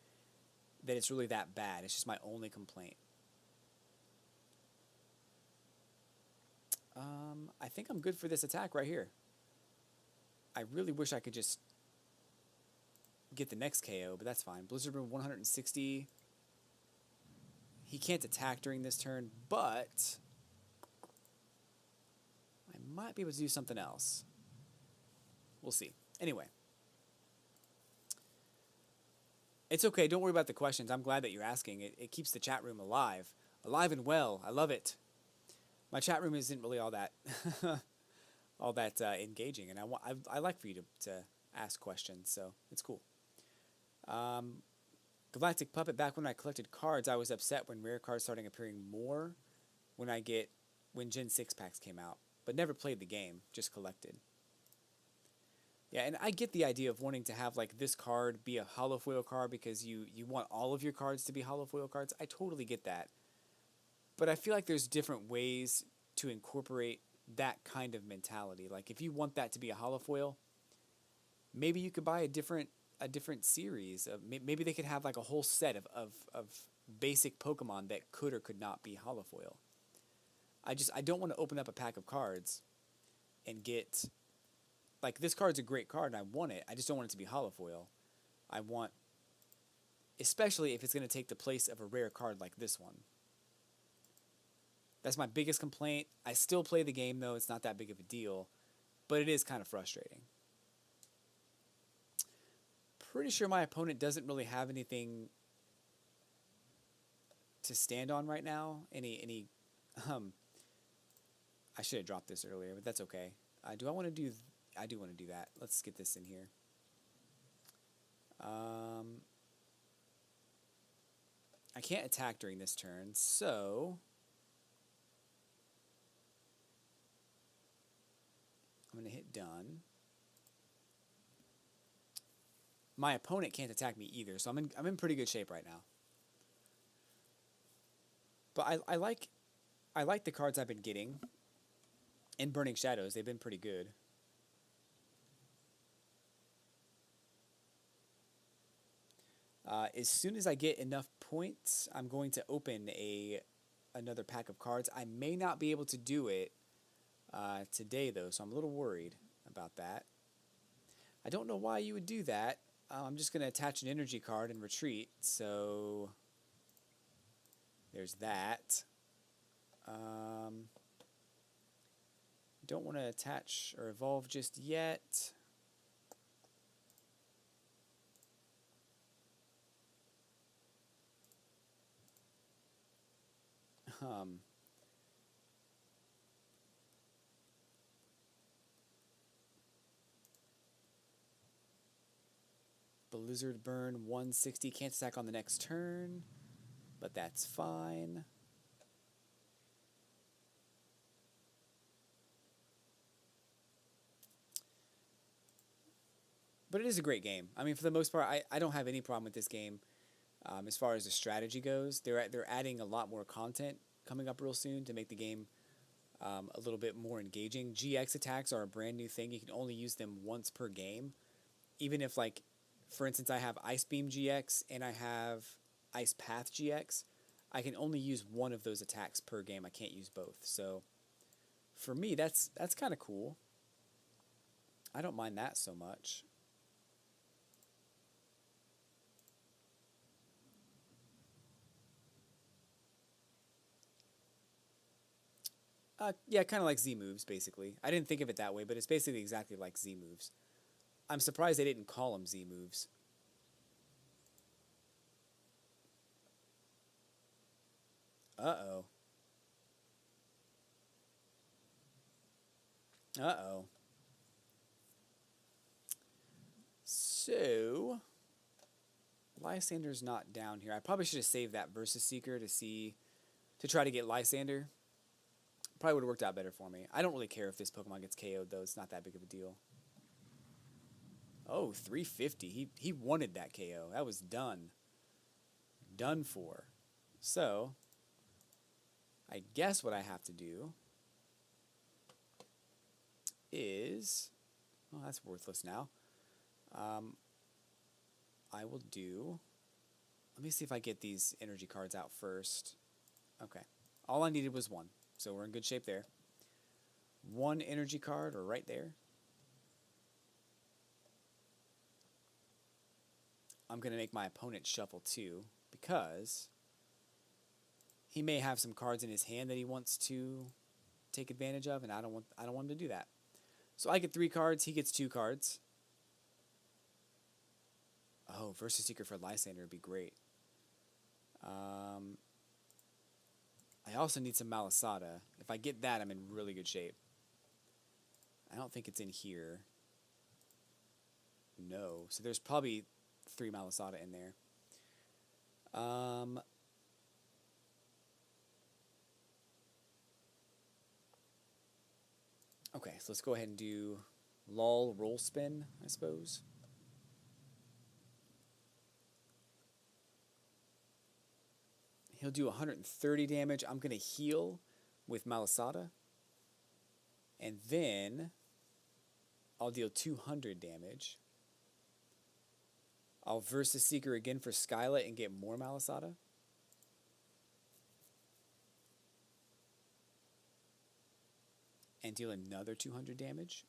that it's really that bad. It's just my only complaint. I think I'm good for this attack right here. I really wish I could just get the next KO, but that's fine. Blizzard Room 160. He can't attack during this turn, but I might be able to do something else. We'll see. Anyway. It's okay. Don't worry about the questions. I'm glad that you're asking. It keeps the chat room alive. Alive and well. I love it. My chat room isn't really all that all that engaging, and I like for you to ask questions, so it's cool. Galactic Puppet, back when I collected cards, I was upset when rare cards started appearing more when Gen 6 packs came out, but never played the game, just collected. Yeah, and I get the idea of wanting to have like this card be a holofoil card because you want all of your cards to be holofoil cards. I totally get that. But I feel like there's different ways to incorporate that kind of mentality. Like if you want that to be a holofoil, maybe you could buy a different series. Maybe they could have like a whole set of basic Pokemon that could or could not be holofoil. I don't want to open up a pack of cards and get, like, this card's a great card and I want it. I just don't want it to be hollow foil. I want, especially if it's going to take the place of a rare card like this one. That's my biggest complaint. I still play the game, though. It's not that big of a deal. But it is kind of frustrating. Pretty sure my opponent doesn't really have anything to stand on right now. I should have dropped this earlier, but that's okay. Do I want to do... I do want to do that. Let's get this in here. I can't attack during this turn, so... I'm going to hit done. My opponent can't attack me either, so I'm in pretty good shape right now. But I like the cards I've been getting. In Burning Shadows, they've been pretty good. As soon as I get enough points, I'm going to open another pack of cards. I may not be able to do it today, though, so I'm a little worried about that. I don't know why you would do that. I'm just going to attach an energy card and retreat, so there's that. Don't want to attach or evolve just yet. Blizzard Burn 160, can't attack on the next turn, but that's fine. But it is a great game. I mean, for the most part, I don't have any problem with this game. As far as the strategy goes, they're adding a lot more content coming up real soon to make the game a little bit more engaging. GX attacks are a brand new thing. You can only use them once per game. Even if, like, for instance, I have Ice Beam GX and I have Ice Path GX, I can only use one of those attacks per game. I can't use both. So for me, that's kind of cool. I don't mind that so much. Yeah, kind of like Z moves, basically. I didn't think of it that way, but it's basically exactly like Z moves. I'm surprised they didn't call them Z moves. Uh-oh. Uh-oh. So, Lysander's not down here. I probably should have saved that Versus Seeker to try to get Lysander. Probably would have worked out better for me. I don't really care if this Pokemon gets KO'd, though. It's not that big of a deal. Oh, 350. He wanted that KO. That was done. Done for. So, I guess what I have to do is... Well, that's worthless now. I will do... Let me see if I get these energy cards out first. Okay. All I needed was one. So we're in good shape there. One energy card, or right there. I'm going to make my opponent shuffle too, because he may have some cards in his hand that he wants to take advantage of, and I don't want him to do that. So I get 3 cards, he gets 2 cards. Oh, Versus Seeker for Lysander would be great. I also need some Malasada. If I get that, I'm in really good shape. I don't think it's in here. No. So there's probably 3 Malasada in there. Okay, so let's go ahead and do Lull Roll Spin, I suppose. He'll do 130 damage. I'm going to heal with Malasada. And then I'll deal 200 damage. I'll Versus Seeker again for Skyla and get more Malasada. and deal another 200 damage.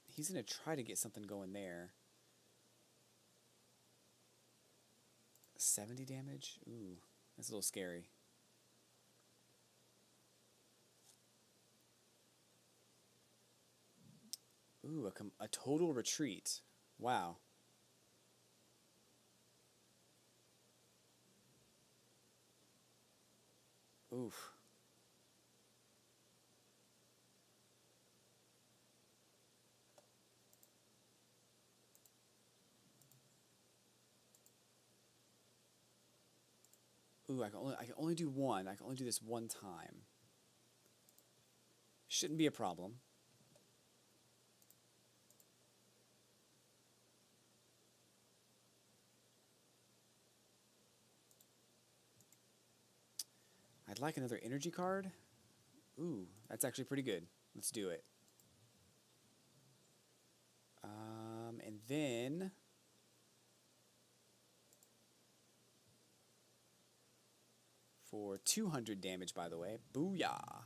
He's going to try to get something going there. 70 damage? Ooh, that's a little scary. Ooh, a total retreat. Wow. Oof. Ooh, I can only do one. I can only do this one time. Shouldn't be a problem. I'd like another energy card. Ooh, that's actually pretty good. Let's do it. And then for 200 damage, by the way. Booyah!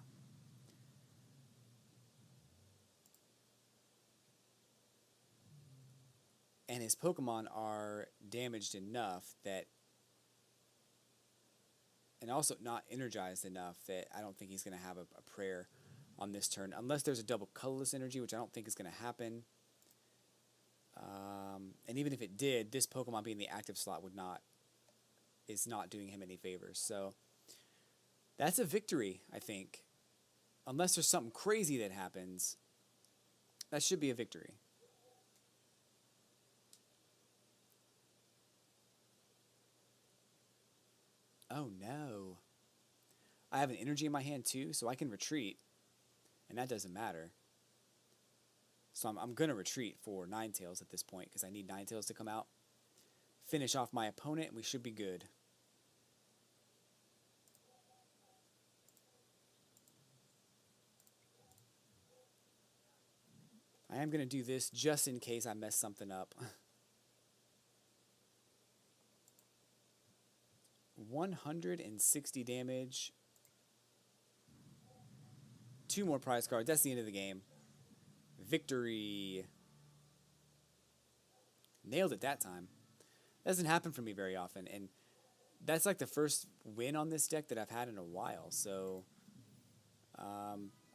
And his Pokemon are damaged enough that, and also not energized enough that I don't think he's going to have a prayer on this turn, unless there's a double colorless energy, which I don't think is going to happen. And even if it did, this Pokemon being the active slot is not doing him any favors. So that's a victory, I think. Unless there's something crazy that happens, that should be a victory. Oh no. I have an energy in my hand too, so I can retreat. And that doesn't matter. So I'm going to retreat for Ninetales at this point, because I need Ninetales to come out. Finish off my opponent, and we should be good. I am going to do this just in case I mess something up. 160 damage. 2 more prize cards. That's the end of the game. Victory. Nailed it that time. That doesn't happen for me very often, and that's like the first win on this deck that I've had in a while, so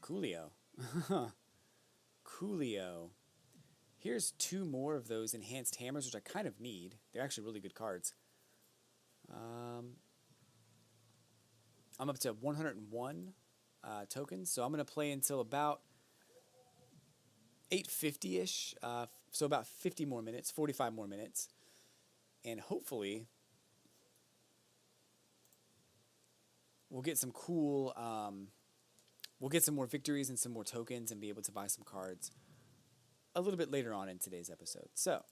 coolio. Coolio. Here's 2 more of those enhanced hammers, which I kind of need. They're actually really good cards. I'm up to 101 tokens, so I'm going to play until about 8:50-ish, so about 50 more minutes, 45 more minutes, and hopefully we'll get some cool, we'll get some more victories and some more tokens and be able to buy some cards a little bit later on in today's episode. So,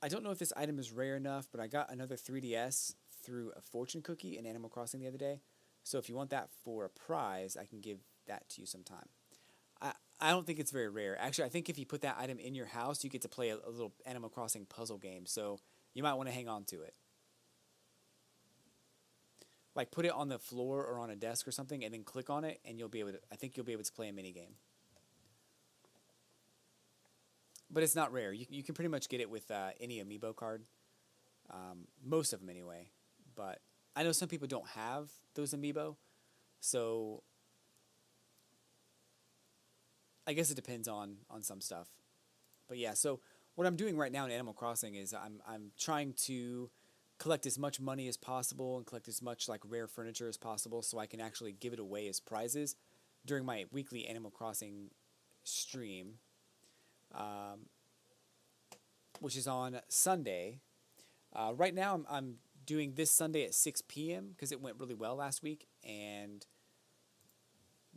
I don't know if this item is rare enough, but I got another 3DS through a fortune cookie in Animal Crossing the other day, so if you want that for a prize, I can give that to you sometime. I don't think it's very rare. Actually, I think if you put that item in your house, you get to play a little Animal Crossing puzzle game, so you might want to hang on to it. Like, put it on the floor or on a desk or something, and then click on it, and you'll be able to, I think you'll be able to play a mini game. But it's not rare. You can pretty much get it with any amiibo card. Most of them anyway. But I know some people don't have those amiibo, so I guess it depends on some stuff. But yeah, so what I'm doing right now in Animal Crossing is I'm trying to collect as much money as possible and collect as much like rare furniture as possible so I can actually give it away as prizes during my weekly Animal Crossing stream, which is on Sunday. Right now I'm doing this Sunday at 6 p.m. because it went really well last week, and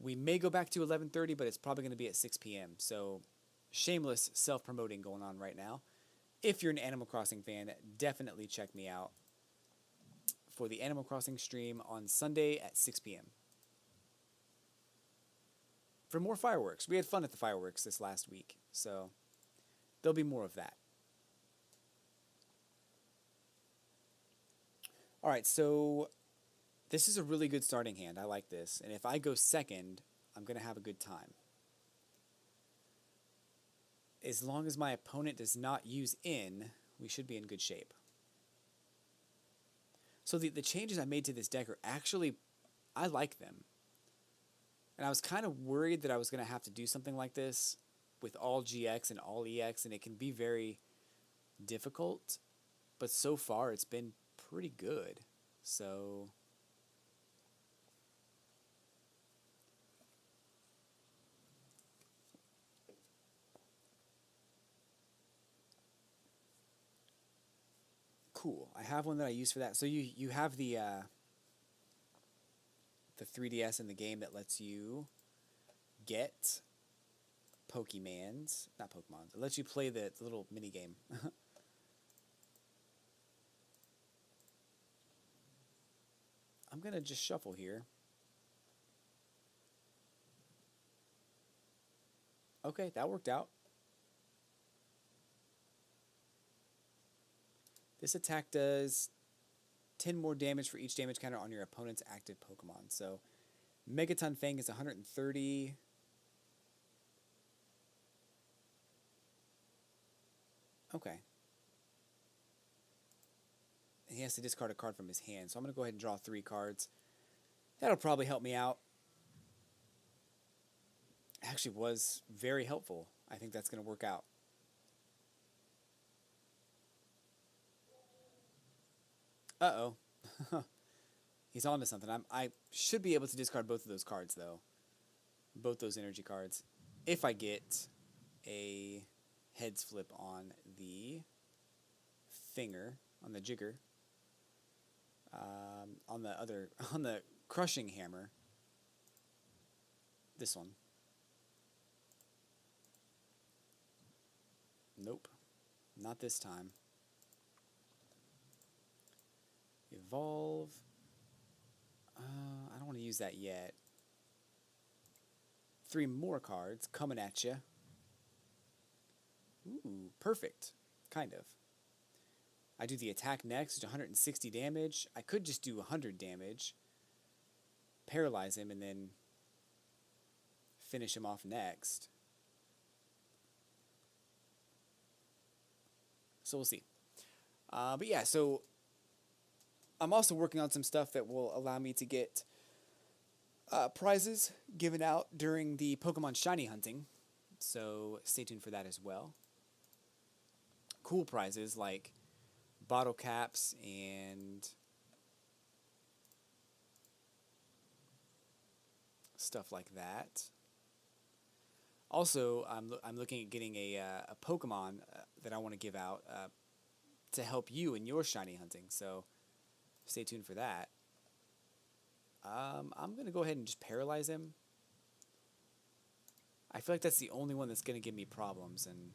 we may go back to 11:30, but it's probably going to be at 6 p.m. So shameless self-promoting going on right now. If you're an Animal Crossing fan, definitely check me out for the Animal Crossing stream on Sunday at 6 p.m. for more fireworks. We had fun at the fireworks this last week, so there'll be more of that. All right, so this is a really good starting hand. I like this. And if I go second, I'm going to have a good time. As long as my opponent does not use in, we should be in good shape. So the changes I made to this deck are actually, I like them. And I was kind of worried that I was going to have to do something like this with all GX and all EX, and it can be very difficult. But so far, it's been pretty good. So cool. I have one that I use for that. So you have the 3DS in the game that lets you get Pokemans, not Pokemons. It lets you play the little mini game. I'm gonna just shuffle here. Okay, that worked out. This attack does 10 more damage for each damage counter on your opponent's active Pokemon. So Megaton Fang is 130. Okay. And he has to discard a card from his hand. So I'm going to go ahead and draw 3 cards. That'll probably help me out. Actually was very helpful. I think that's going to work out. Uh-oh. He's on to something. I should be able to discard both of those cards, though. Both those energy cards. If I get a heads flip on the finger, on the jigger, on the crushing hammer, this one. Nope, not this time. Evolve. I don't want to use that yet. 3 more cards coming at you. Ooh, perfect. Kind of. I do the attack next, 160 damage. I could just do 100 damage, paralyze him, and then finish him off next. So we'll see. But yeah, so I'm also working on some stuff that will allow me to get prizes given out during the Pokemon Shiny hunting. So stay tuned for that as well. Cool prizes like bottle caps and stuff like that. Also, I'm looking at getting a Pokemon that I want to give out to help you in your shiny hunting. So stay tuned for that. I'm going to go ahead and just paralyze him. I feel like that's the only one that's going to give me problems, and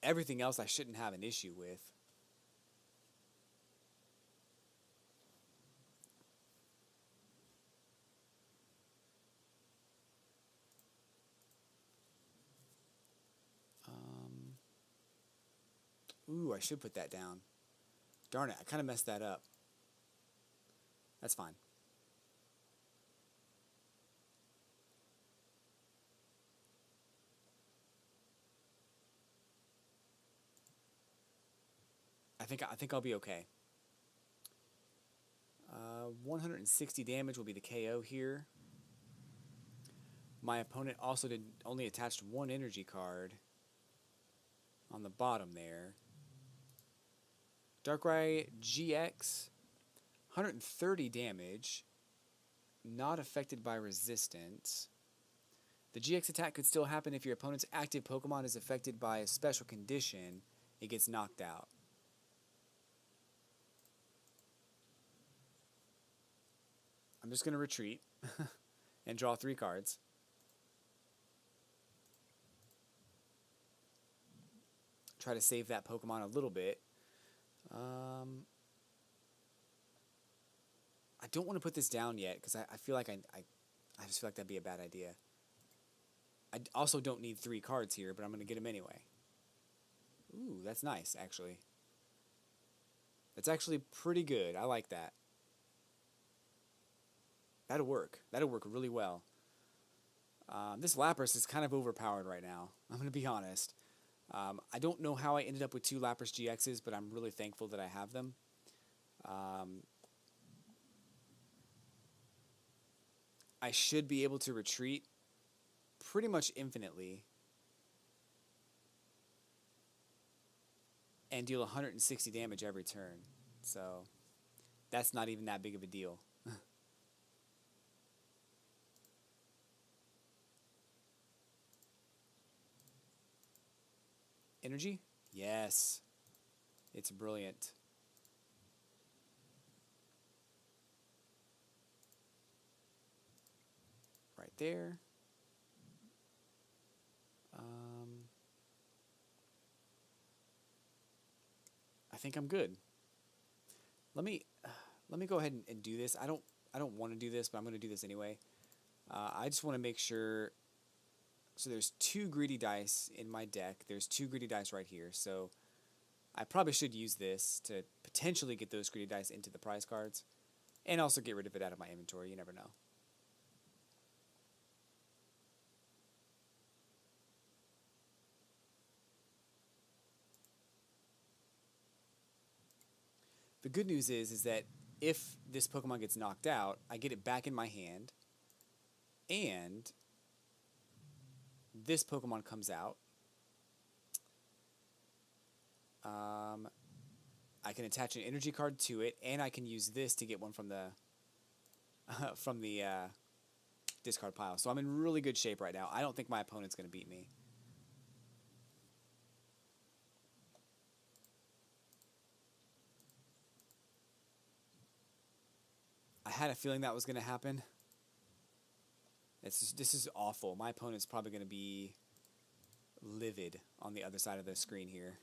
everything else I shouldn't have an issue with. Ooh, I should put that down. Darn it, I kind of messed that up. That's fine. I think I'll be okay. 160 damage will be the KO here. My opponent also only attached 1 energy card on the bottom there. Darkrai GX, 130 damage, not affected by resistance. The GX attack could still happen if your opponent's active Pokemon is affected by a special condition. It gets knocked out. I'm just going to retreat and draw 3 cards. Try to save that Pokemon a little bit. I don't want to put this down yet because I feel like I just feel like that'd be a bad idea. I also don't need 3 cards here, but I'm going to get them anyway. Ooh, that's nice, actually. That's actually pretty good. I like that. That'll work. That'll work really well. This Lapras is kind of overpowered right now. I'm going to be honest. I don't know how I ended up with 2 Lapras GXs, but I'm really thankful that I have them. I should be able to retreat pretty much infinitely and deal 160 damage every turn. So that's not even that big of a deal. Energy? Yes. It's brilliant. Right there. I think I'm good. Let me go ahead and do this. I don't want to do this, but I'm going to do this anyway. I just want to make sure. So there's 2 greedy dice in my deck. There's 2 greedy dice right here. So I probably should use this to potentially get those greedy dice into the prize cards, and also get rid of it out of my inventory. You never know. The good news is that if this Pokemon gets knocked out, I get it back in my hand, and this Pokemon comes out. I can attach an energy card to it, and I can use this to get one from the discard pile. So I'm in really good shape right now. I don't think my opponent's going to beat me. I had a feeling that was going to happen. This is awful. My opponent's probably going to be livid on the other side of the screen here.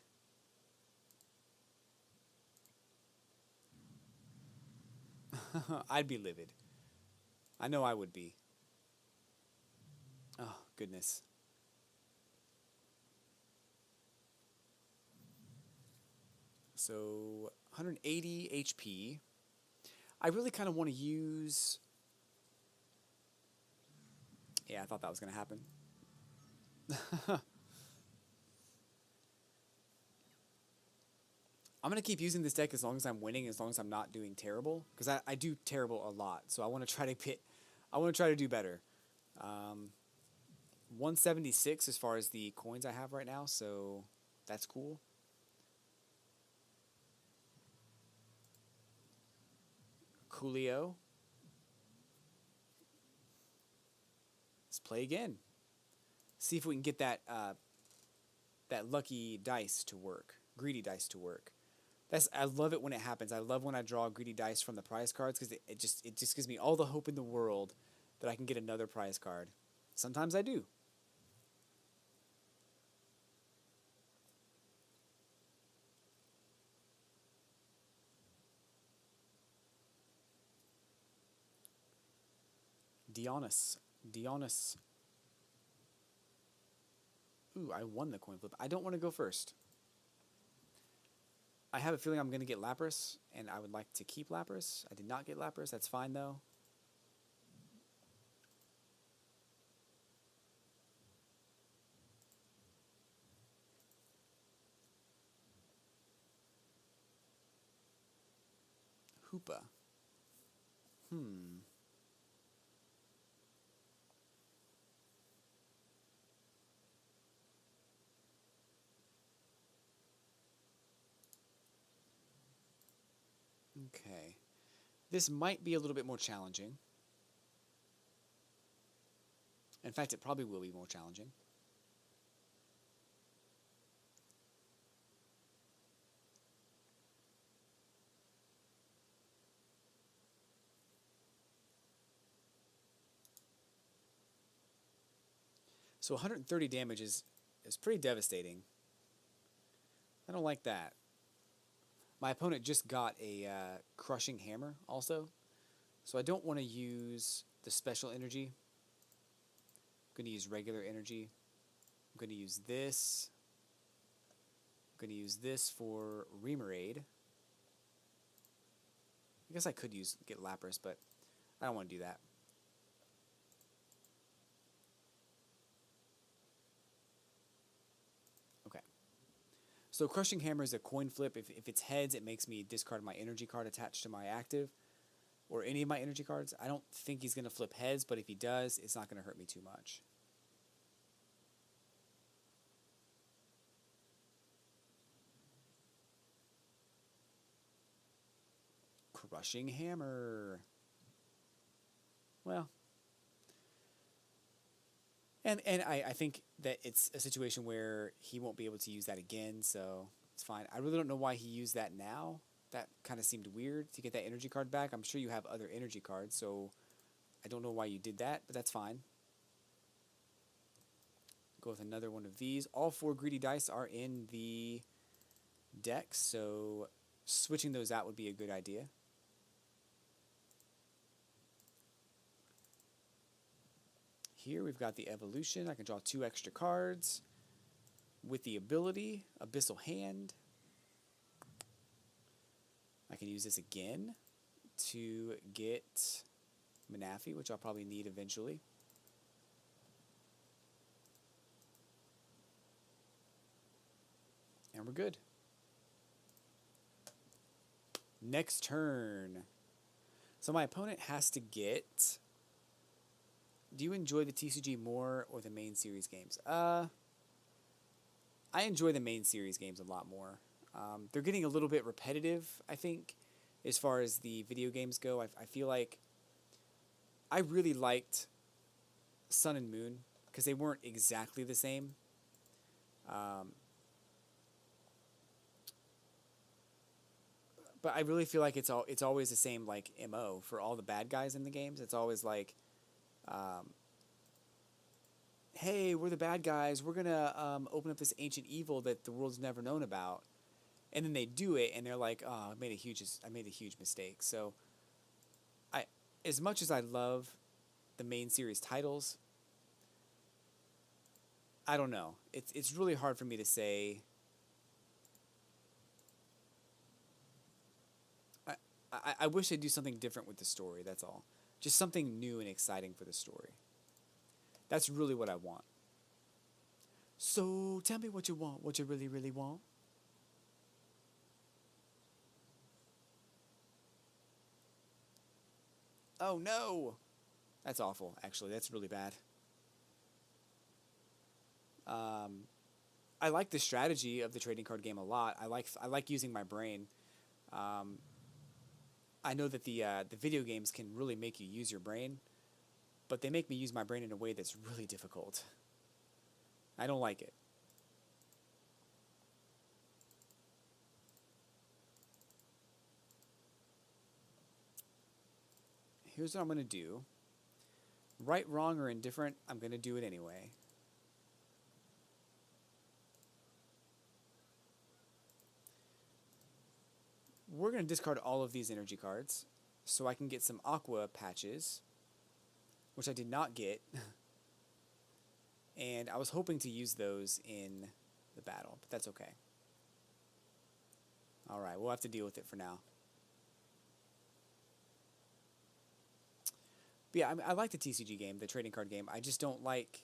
I'd be livid. I know I would be. Oh, goodness. So, 180 HP. I really kind of want to use... Yeah, I thought that was going to happen. I'm going to keep using this deck as long as I'm winning, as long as I'm not doing terrible. Because I do terrible a lot. So I want to try to do better. 176 as far as the coins I have right now. So that's cool. Coolio. Let's play again. See if we can get that lucky dice to work. Greedy dice to work. I love it when it happens. I love when I draw greedy dice from the prize cards because it just gives me all the hope in the world that I can get another prize card. Sometimes I do. Dionys. Ooh, I won the coin flip. I don't want to go first. I have a feeling I'm going to get Lapras, and I would like to keep Lapras. I did not get Lapras. That's fine, though. Hoopa. Okay. This might be a little bit more challenging. In fact, it probably will be more challenging. So 130 damage is pretty devastating. I don't like that. My opponent just got a crushing hammer also. So I don't want to use the special energy. I'm going to use regular energy. I'm going to use this. I'm going to use this for Remoraid. I guess I could get Lapras, but I don't want to do that. Okay. So Crushing Hammer is a coin flip. If it's heads, it makes me discard my energy card attached to my active, or any of my energy cards. I don't think he's going to flip heads, but if he does, it's not going to hurt me too much. Crushing Hammer. Well, and I think that it's a situation where he won't be able to use that again, so it's fine. I really don't know why he used that now. That kind of seemed weird to get that energy card back. I'm sure you have other energy cards, so I don't know why you did that, but that's fine. Go with another one of these. All 4 greedy dice are in the deck, so switching those out would be a good idea. Here we've got the evolution. I can draw 2 extra cards with the ability Abyssal Hand. I can use this again to get Manaphy, which I'll probably need eventually. And we're good. Next turn. So my opponent has to get... Do you enjoy the TCG more or the main series games? I enjoy the main series games a lot more. They're getting a little bit repetitive, I think, as far as the video games go. I feel like I really liked Sun and Moon because they weren't exactly the same. But I really feel like it's always the same like MO for all the bad guys in the games. It's always like, hey, we're the bad guys. We're gonna open up this ancient evil that the world's never known about, and then they do it, and they're like, oh, I made a huge mistake. So, as much as I love the main series titles, I don't know. It's really hard for me to say. I wish they'd do something different with the story, that's all. Just something new and exciting for the story. That's really what I want. So, tell me what you want, what you really, really want. Oh, no! That's awful, actually. That's really bad. I like the strategy of the trading card game a lot. I like using my brain. I know that the video games can really make you use your brain, but they make me use my brain in a way that's really difficult. I don't like it. Here's what I'm going to do. Right, wrong, or indifferent, I'm going to do it anyway. We're going to discard all of these energy cards so I can get some aqua patches, which I did not get. And I was hoping to use those in the battle, but that's okay. Alright, we'll have to deal with it for now. But yeah, I like the TCG game, the trading card game. I just don't like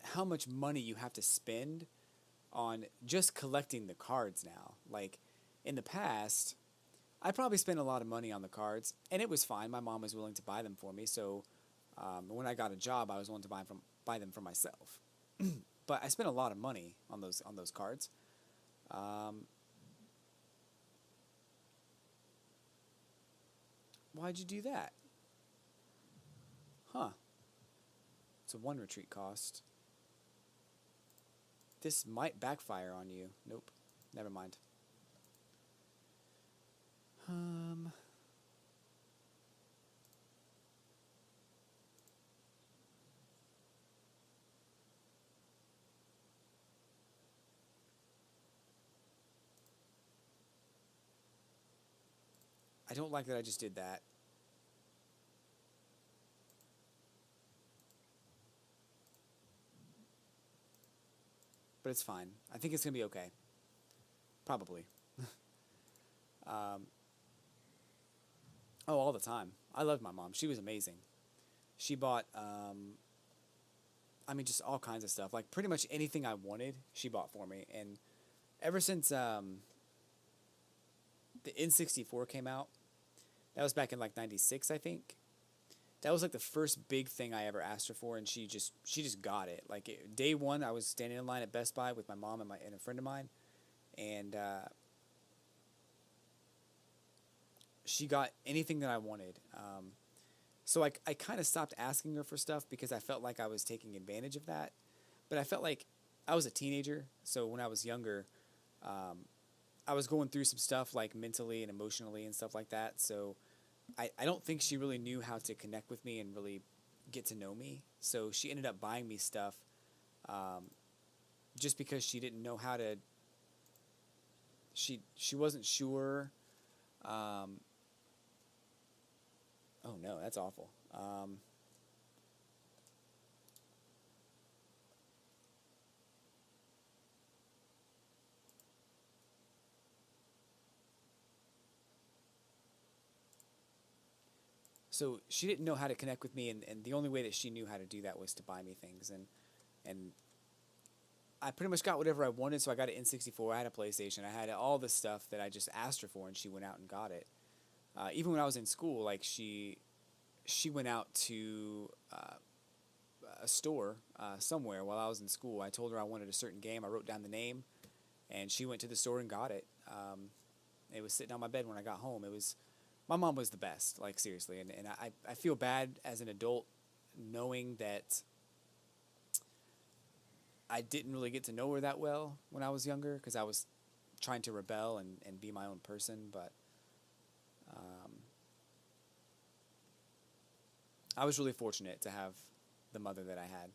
how much money you have to spend on just collecting the cards now. Like, in the past, I probably spent a lot of money on the cards, and it was fine. My mom was willing to buy them for me, so when I got a job, I was willing to buy them for myself. But I spent a lot of money on those cards. Why'd you do that? Huh. It's a 1 retreat cost. This might backfire on you. Nope. Never mind. I don't like that I just did that. But it's fine. I think it's going to be okay. Probably. Oh, all the time. I loved my mom. She was amazing. She bought, I mean, just all kinds of stuff. Like pretty much anything I wanted, she bought for me. And ever since the N64 came out, that was back in like '96, I think. That was like the first big thing I ever asked her for, and she just got it. Like day one, I was standing in line at Best Buy with my mom and a friend of mine, and she got anything that I wanted. So I kind of stopped asking her for stuff because I felt like I was taking advantage of that. But I felt like I was a teenager, so when I was younger, um, I was going through some stuff like mentally and emotionally and stuff like that. So I don't think she really knew how to connect with me and really get to know me. So she ended up buying me stuff um, just because she didn't know how to. She wasn't sure. Um, oh no, that's awful. So she didn't know how to connect with me, and the only way that she knew how to do that was to buy me things, and I pretty much got whatever I wanted. So I got an N64, I had a PlayStation, I had all the stuff that I just asked her for, and she went out and got it. Even when I was in school, like she went out to a store somewhere while I was in school. I told her I wanted a certain game. I wrote down the name, and she went to the store and got it. It was sitting on my bed when I got home. It was my mom was the best, like seriously, and I feel bad as an adult knowing that I didn't really get to know her that well when I was younger because I was trying to rebel and be my own person. But um, I was really fortunate to have the mother that I had.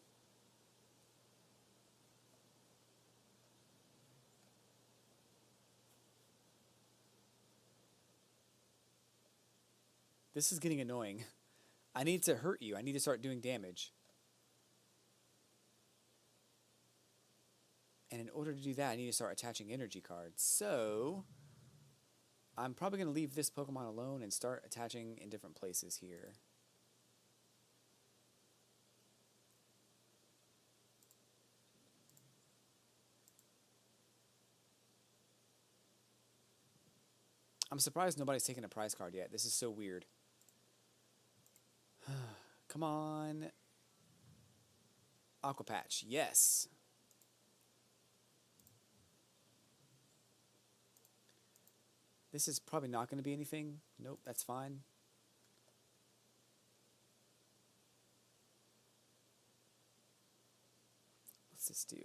This is getting annoying. I need to hurt you. I need to start doing damage. And in order to do that, I need to start attaching energy cards. So I'm probably going to leave this Pokemon alone and start attaching in different places here. I'm surprised nobody's taken a prize card yet. This is so weird. Come on. Aqua Patch. Yes. This is probably not going to be anything. Nope, that's fine. What's this do?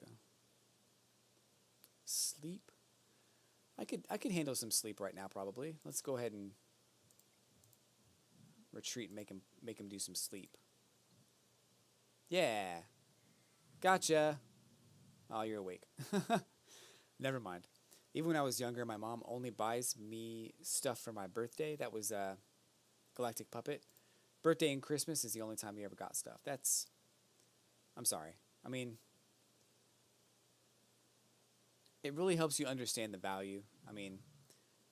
Sleep? I could handle some sleep right now probably. Let's go ahead and retreat and make him do some sleep. Yeah. Gotcha. Oh, you're awake. Never mind. Even when I was younger, my mom only buys me stuff for my birthday. That was Galactic Puppet. Birthday and Christmas is the only time we ever got stuff. That's. I'm sorry. I mean, it really helps you understand the value. I mean,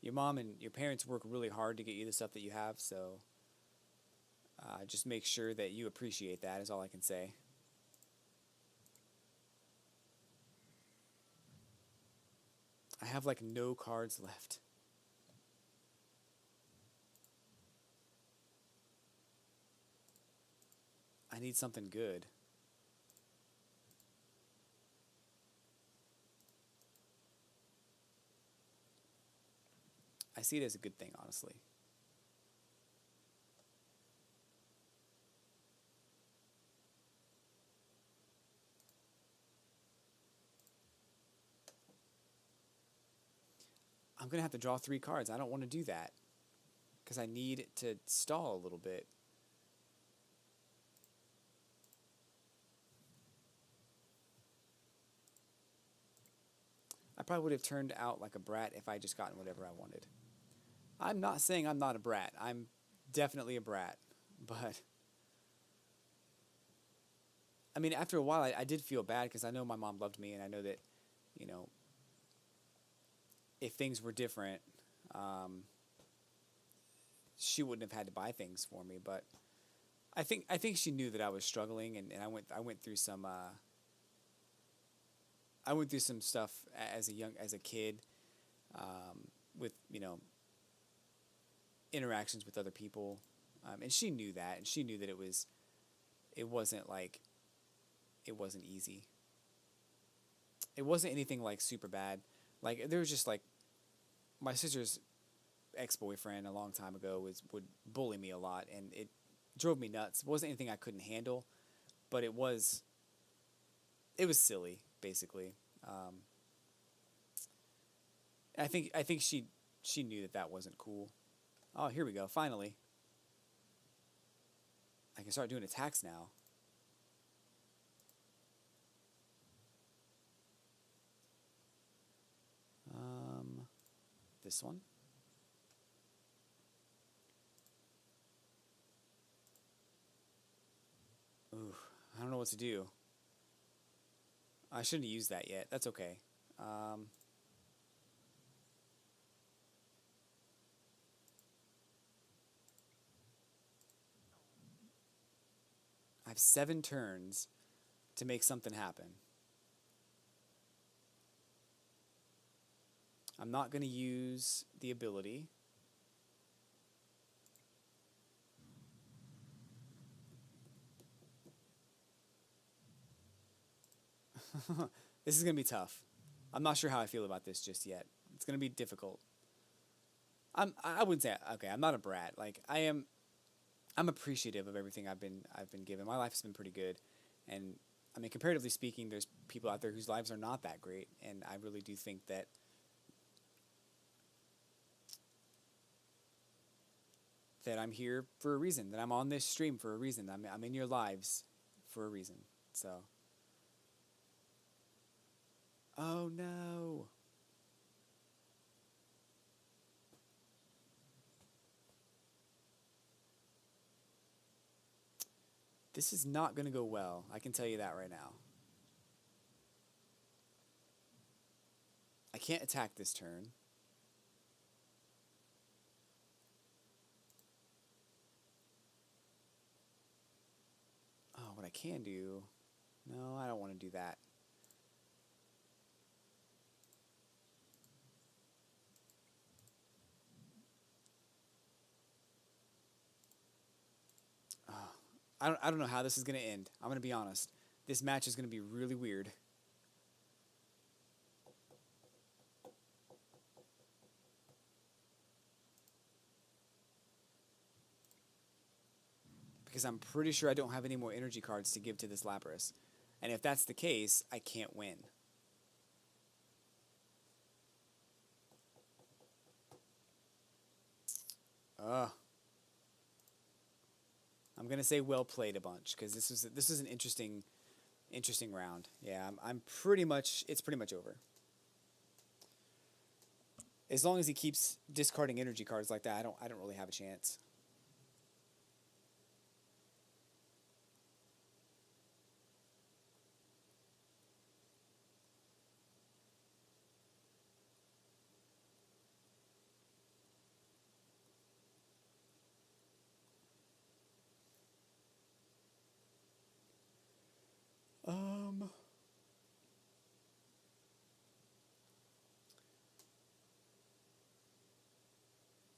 your mom and your parents work really hard to get you the stuff that you have, so just make sure that you appreciate that, is all I can say. I have like no cards left. I need something good. I see it as a good thing, honestly. I'm going to have to draw 3 cards. I don't want to do that because I need to stall a little bit. I probably would have turned out like a brat if I just gotten whatever I wanted. I'm not saying I'm not a brat. I'm definitely a brat. But, I mean, after a while, I did feel bad because I know my mom loved me and I know that, you know, if things were different, um, she wouldn't have had to buy things for me. But I think she knew that I was struggling, and I went through some stuff as a kid, with interactions with other people, and she knew that, and she knew that it wasn't easy. It wasn't anything like super bad. Like there was just like my sister's ex-boyfriend a long time ago would bully me a lot, and it drove me nuts. It wasn't anything I couldn't handle, but it was silly, basically. I think she knew that wasn't cool. Oh, here we go. Finally, I can start doing attacks now. This one. Ooh, I don't know what to do. I shouldn't have used that yet. That's okay. I have 7 turns to make something happen. I'm not going to use the ability. This is going to be tough. I'm not sure how I feel about this just yet. It's going to be difficult. I wouldn't say, okay, I'm not a brat. Like I'm appreciative of everything I've been given. My life's been pretty good, and I mean, comparatively speaking, there's people out there whose lives are not that great, and I really do think that I'm here for a reason, that I'm on this stream for a reason. I'm in your lives for a reason. So, oh no. This is not going to go well. I can tell you that right now. I can't attack this turn. Oh, what I can do... No, I don't want to do that. Oh, I don't know how this is going to end. I'm going to be honest. This match is going to be really weird. Because I'm pretty sure I don't have any more energy cards to give to this Lapras. And if that's the case, I can't win. Ugh. I'm gonna say well played a bunch, because this is an interesting round. Yeah, I'm pretty much, it's pretty much over. As long as he keeps discarding energy cards like that, I don't really have a chance.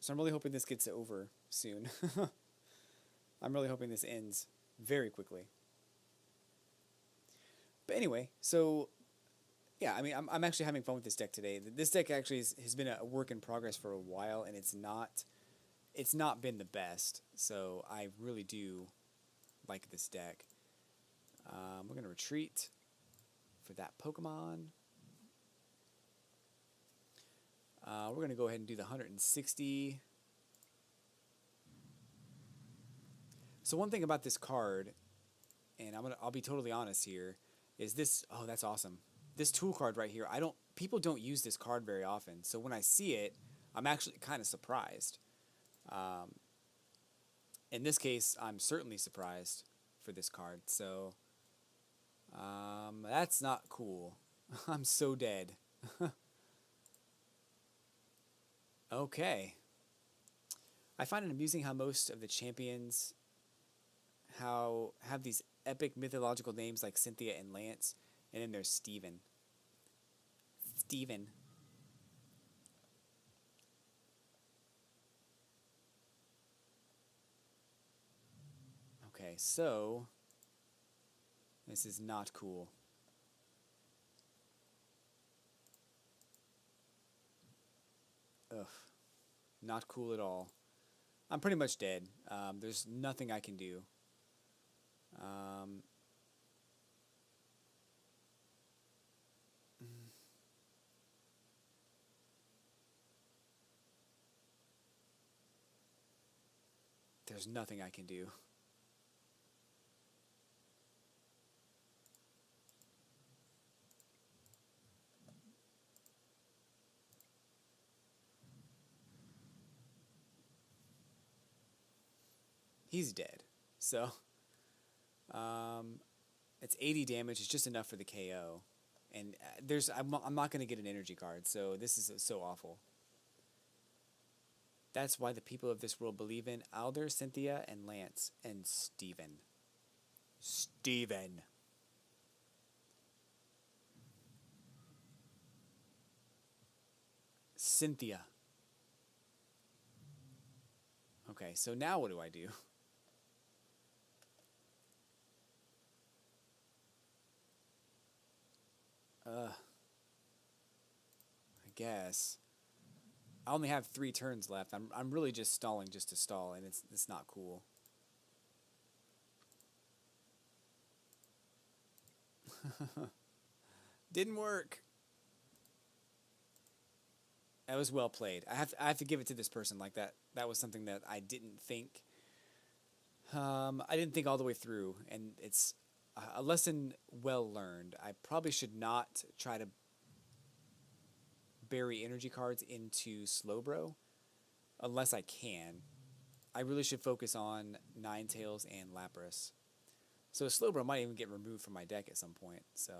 So I'm really hoping this gets over soon. I'm really hoping this ends very quickly. But anyway, so yeah, I mean, I'm actually having fun with this deck today. This deck actually has been a work in progress for a while, and it's not been the best. So I really do like this deck. We're gonna retreat for that Pokemon. We're going to go ahead and do the 160. So one thing about this card, and I'll be totally honest here, is this, oh, that's awesome. This tool card right here, people don't use this card very often. So when I see it, I'm actually kind of surprised. In this case, I'm certainly surprised for this card. So that's not cool. I'm so dead. Okay. I find it amusing how most of the champions how have these epic mythological names like Cynthia and Lance, and then there's Steven. Steven. Okay, so this is not cool. Ugh. Not cool at all. I'm pretty much dead. There's nothing I can do. There's nothing I can do. He's dead. So, it's 80 damage. It's just enough for the KO. And I'm not going to get an energy card, so this is so awful. That's why the people of this world believe in Alder, Cynthia, and Lance, and Steven. Steven. Cynthia. Okay, so now what do I do? I guess. I only have 3 turns left. I'm really just stalling just to stall, and it's not cool. Didn't work. That was well played. I have to give it to this person. Like that was something that I didn't think. I didn't think all the way through, and it's a lesson well learned. I probably should not try to bury energy cards into Slowbro unless I can. I really should focus on Ninetales and Lapras. So Slowbro might even get removed from my deck at some point. So,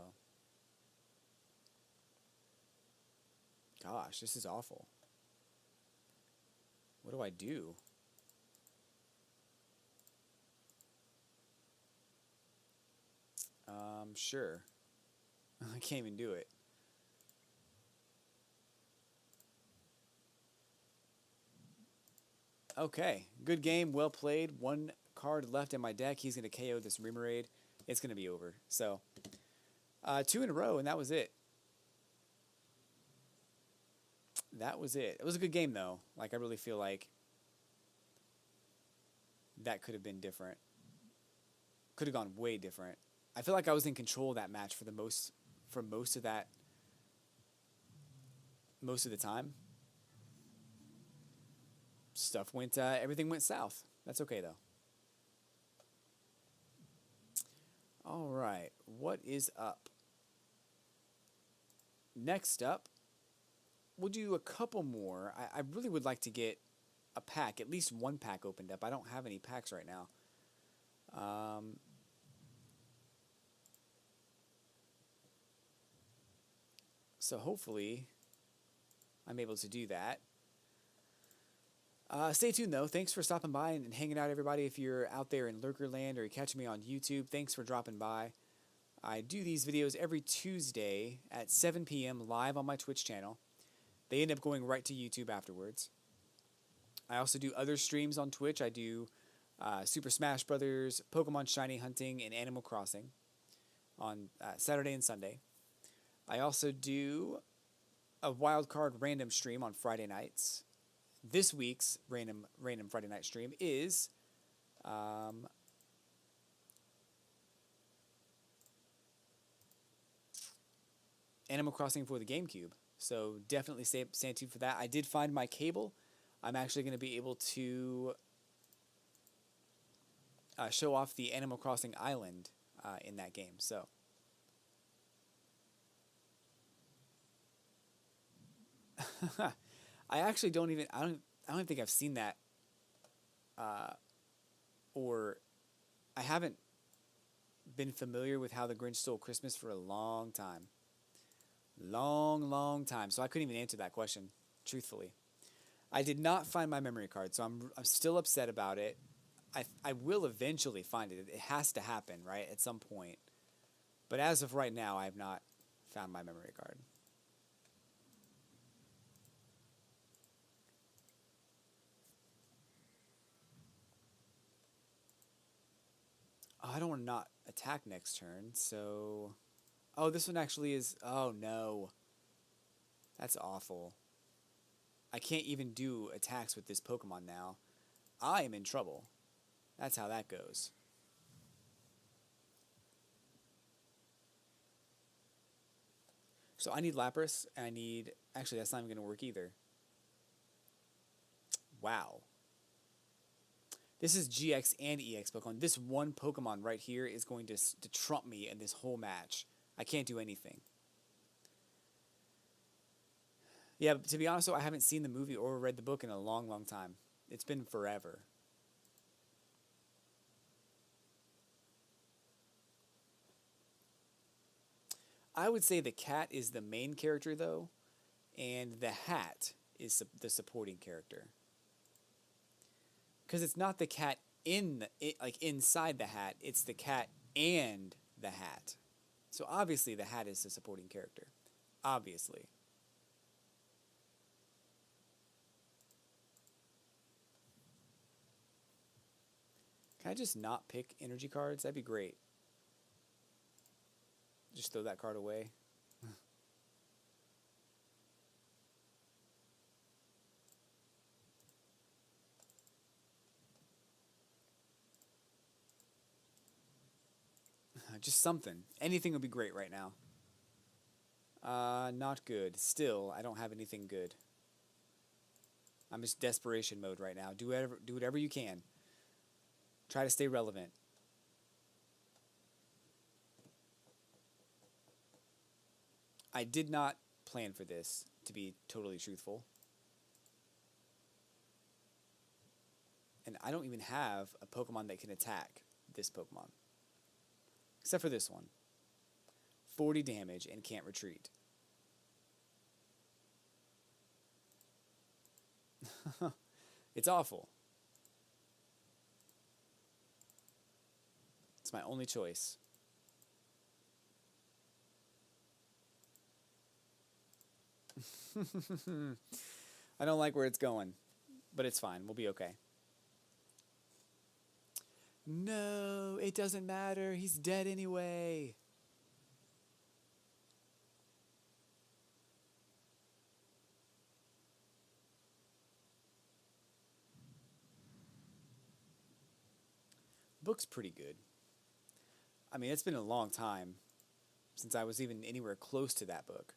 gosh, this is awful. What do I do? Sure. I can't even do it. Okay, good game, well played. 1 card left in my deck. He's going to KO this Remoraid. It's going to be over. So, 2 in a row, and that was it. That was it. It was a good game, though. Like, I really feel like that could have been different. Could have gone way different. I feel like I was in control of that match for most of the time. Everything went south. That's okay, though. All right, what is up? Next up, we'll do a couple more. I really would like to get a pack, at least 1 pack opened up. I don't have any packs right now. So hopefully I'm able to do that. Stay tuned, though. Thanks for stopping by and hanging out, everybody. If you're out there in Lurkerland or you're catching me on YouTube, thanks for dropping by. I do these videos every Tuesday at 7 p.m. live on my Twitch channel. They end up going right to YouTube afterwards. I also do other streams on Twitch. I do Super Smash Brothers, Pokemon Shiny Hunting, and Animal Crossing on Saturday and Sunday. I also do a wildcard random stream on Friday nights. This week's random Friday night stream is Animal Crossing for the GameCube. So definitely stay tuned for that. I did find my cable. I'm actually going to be able to show off the Animal Crossing island in that game. So I actually don't think I've seen that, or I haven't been familiar with How the Grinch Stole Christmas for a long time. Long time. So I couldn't even answer that question, truthfully. I did not find my memory card, so I'm still upset about it. I will eventually find it. It has to happen, right, at some point. But as of right now, I have not found my memory card. Oh, I don't want to not attack next turn, so... Oh, this one actually is... Oh, no. That's awful. I can't even do attacks with this Pokemon now. I am in trouble. That's how that goes. So I need Lapras, and I need... Actually, that's not even going to work either. Wow. This is GX and EX Pokemon. This one Pokemon right here is going to trump me in this whole match. I can't do anything. Yeah, to be honest, though, I haven't seen the movie or read the book in a long, long time. It's been forever. I would say the cat is the main character, though, and the hat is the supporting character. Because it's not the cat like inside the hat, it's the cat and the hat. So obviously the hat is the supporting character. Obviously. Can I just not pick energy cards? That'd be great. Just throw that card away. Just something. Anything would be great right now. Not good. Still, I don't have anything good. I'm just desperation mode right now. Do whatever you can. Try to stay relevant. I did not plan for this, to be totally truthful. And I don't even have a Pokemon that can attack this Pokemon. Except for this one. 40 damage and can't retreat. It's awful. It's my only choice. I don't like where it's going, but it's fine. We'll be okay. No, it doesn't matter. He's dead anyway. Book's pretty good. I mean, it's been a long time since I was even anywhere close to that book.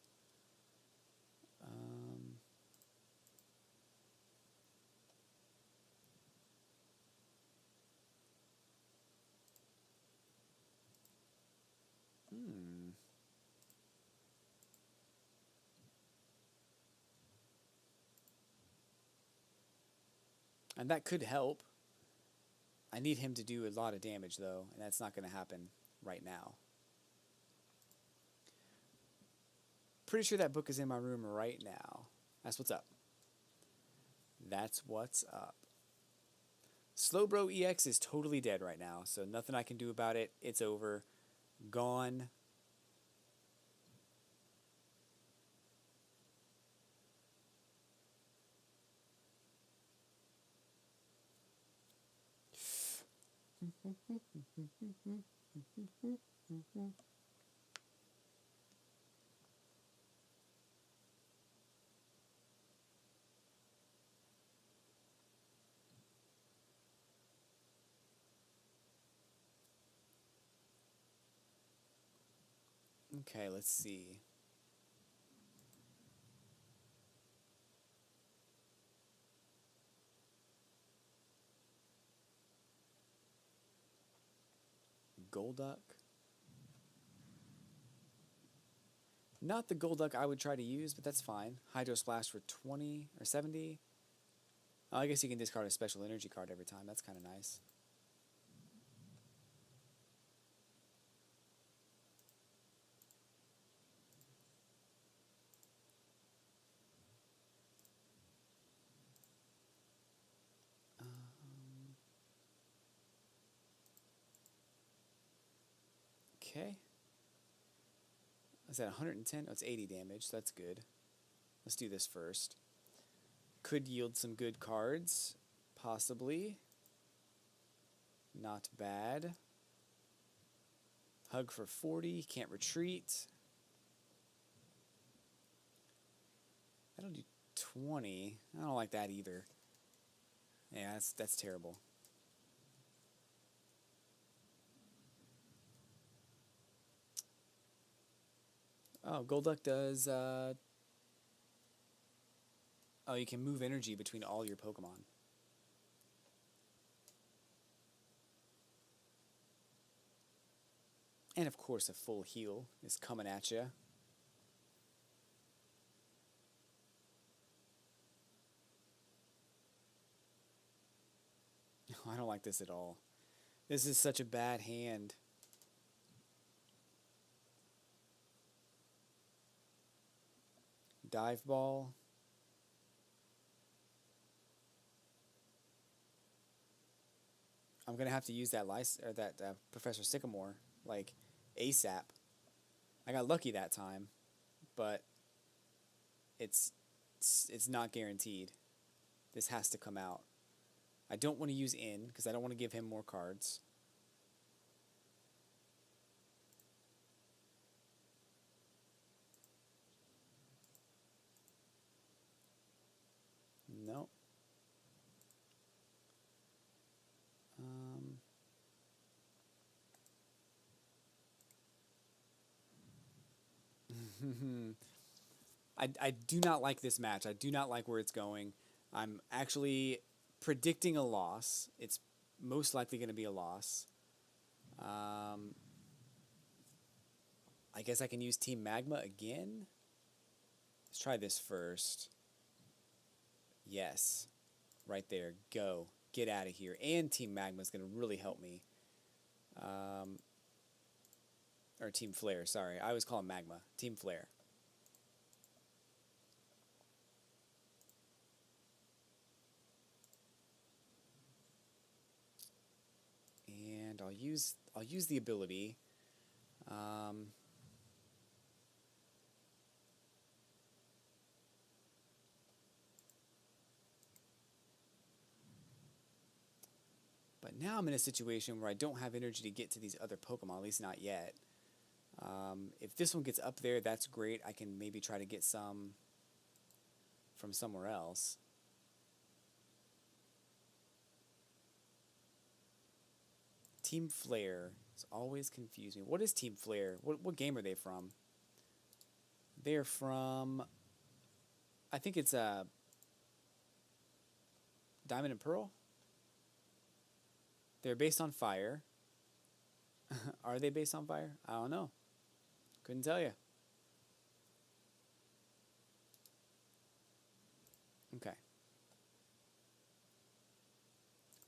And that could help. I need him to do a lot of damage, though, and that's not going to happen right now. Pretty sure that book is in my room right now. That's what's up. That's what's up. Slowbro EX is totally dead right now, so nothing I can do about it. It's over. Gone. Okay, let's see. Golduck. Not the Golduck I would try to use, but that's fine. Hydro Splash for 20 or 70. Oh, I guess you can discard a special energy card every time. That's kind of nice. Okay. Is that 110? Oh, it's 80 damage, so that's good. Let's do this first. Could yield some good cards, possibly. Not bad. Hug for 40, can't retreat. That'll do 20. I don't like that either. Yeah, that's terrible. Oh, Golduck does... oh, you can move energy between all your Pokemon. And of course, a full heal is coming at you. I don't like this at all. This is such a bad hand. Dive Ball. I'm gonna have to use that Professor Sycamore like ASAP. I got lucky that time, but it's not guaranteed. This has to come out. I don't want to use in because I don't want to give him more cards. No. I do not like this match. I do not like where it's going. I'm actually predicting a loss. It's most likely going to be a loss. I guess I can use Team Magma again. Let's try this first. Yes. Right there. Go. Get out of here. And Team Magma is going to really help me. Or Team Flare, sorry. I always call him Magma. Team Flare. And I'll use the ability. But now I'm in a situation where I don't have energy to get to these other Pokemon, at least not yet. If this one gets up there, that's great. I can maybe try to get some from somewhere else. Team Flare has always confused me. What is Team Flare? What game are they from? They're from... I think it's Diamond and Pearl? They're based on fire. Are they based on fire? I don't know. Couldn't tell you. Okay.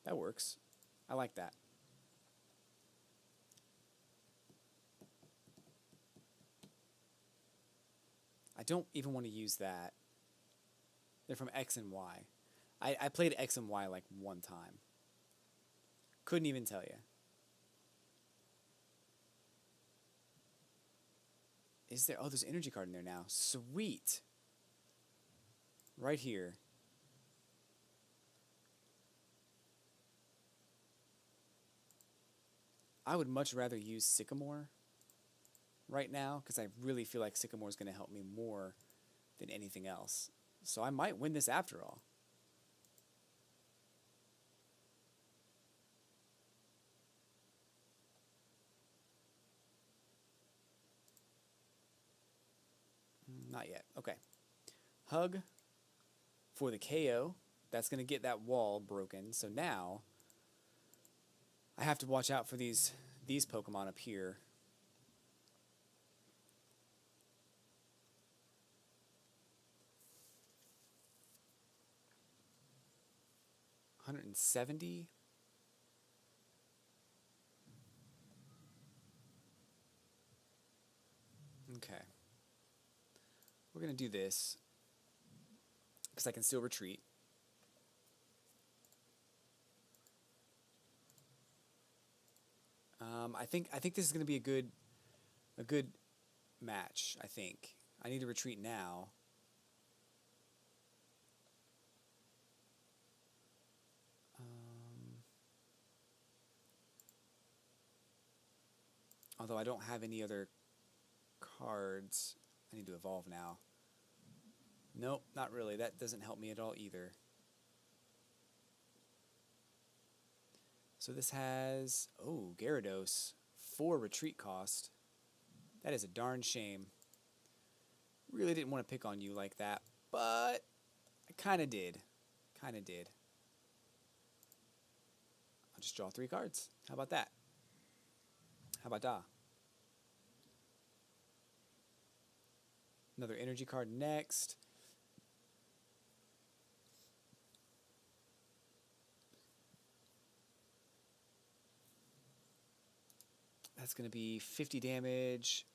That works. I like that. I don't even want to use that. They're from X and Y. I played X and Y like one time. Couldn't even tell you. Is there... Oh, there's an energy card in there now. Sweet. Right here. I would much rather use Sycamore right now because I really feel like Sycamore is going to help me more than anything else. So I might win this after all. Not yet. Okay. Hug for the KO. That's going to get that wall broken. So now I have to watch out for these Pokemon up here. $170. Okay. We're going to do this because I can still retreat. I think this is going to be a good a good match, I think. I need to retreat now. Although I don't have any other cards. I need to evolve now. Nope, not really. That doesn't help me at all either. So this has, oh, Gyarados, 4 retreat cost. That is a darn shame. Really didn't want to pick on you like that, but I kind of did. Kind of did. I'll just draw 3 cards. How about that? How about that? Another energy card next. That's going to be 50 damage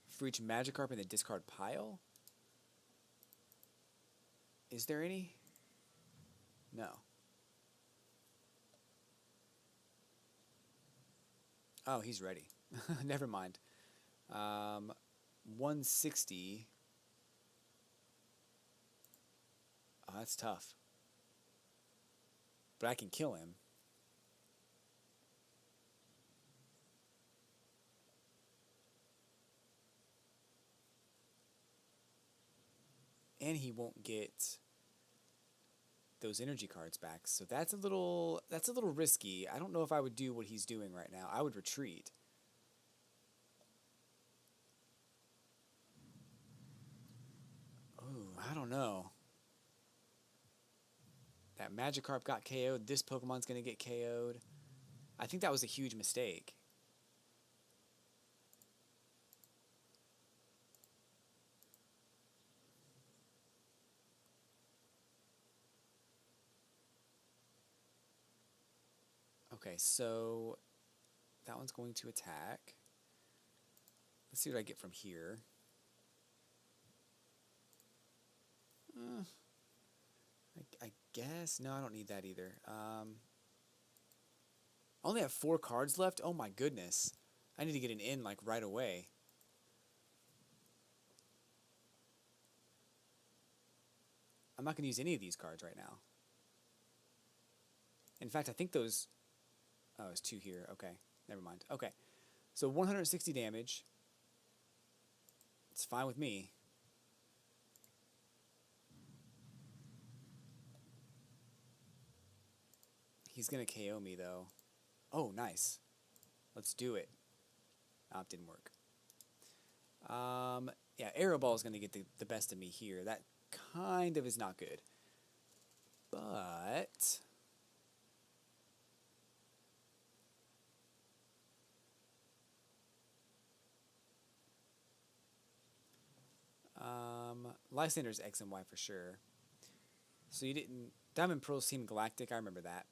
for each Magikarp in the discard pile. Is there any? No. Oh, he's ready. Never mind. 160. Oh, that's tough. But I can kill him. And he won't get those energy cards back. So that's a little risky. I don't know if I would do what he's doing right now. I would retreat. Oh, I don't know. That Magikarp got KO'd. This Pokemon's going to get KO'd. I think that was a huge mistake. Okay, so that one's going to attack. Let's see what I get from here. I guess. No, I don't need that either. I only have 4 cards left. Oh my goodness. I need to get an in like right away. I'm not going to use any of these cards right now. In fact, I think those... Oh, it's 2 here. Okay, never mind. Okay, so 160 damage. It's fine with me. He's going to KO me, though. Oh, nice. Let's do it. Oh, it didn't work. Yeah, Arrow Ball is going to get the best of me here. That kind of is not good. But... Lysander's X and Y for sure. So you didn't... Diamond Pearl's Team Galactic, I remember that.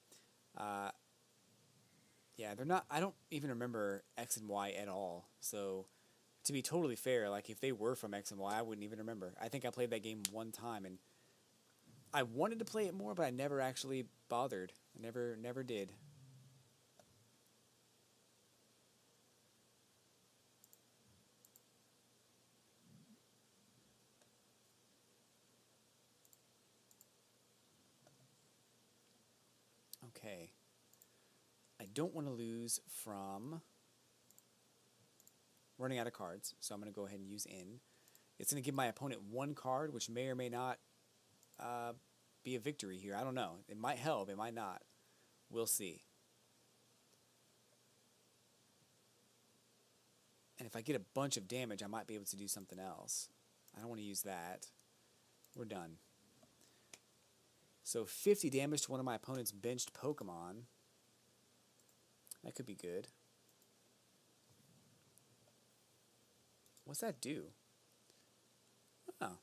Yeah, they're not... I don't even remember X and Y at all. So, to be totally fair, like, if they were from X and Y, I wouldn't even remember. I think I played that game one time, and I wanted to play it more, but I never actually bothered. I never did. Okay. I don't want to lose from running out of cards, so I'm going to go ahead and use in. It's going to give my opponent 1 card, which may or may not be a victory here. I don't know. It might help. It might not. We'll see. And if I get a bunch of damage, I might be able to do something else. I don't want to use that. We're done. So 50 damage to one of my opponent's benched Pokemon. That could be good. What's that do? Oh.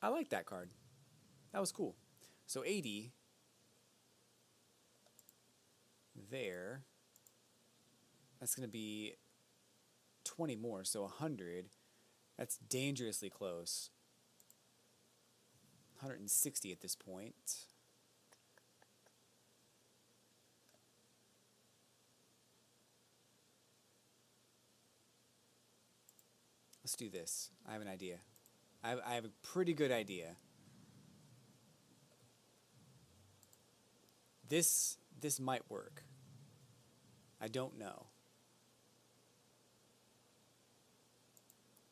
I like that card. That was cool. So 80. There. That's going to be 20 more, so 100. That's dangerously close. 160 at this point. Let's do this. I have an idea. I have a pretty good idea. This might work. I don't know.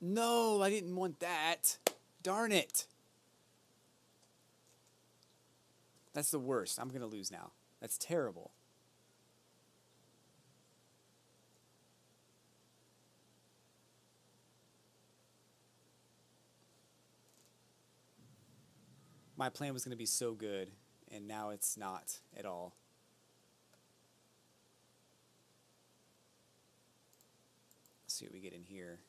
No, I didn't want that. Darn it. That's the worst. I'm going to lose now. That's terrible. My plan was going to be so good, and now it's not at all. Let's see what we get in here.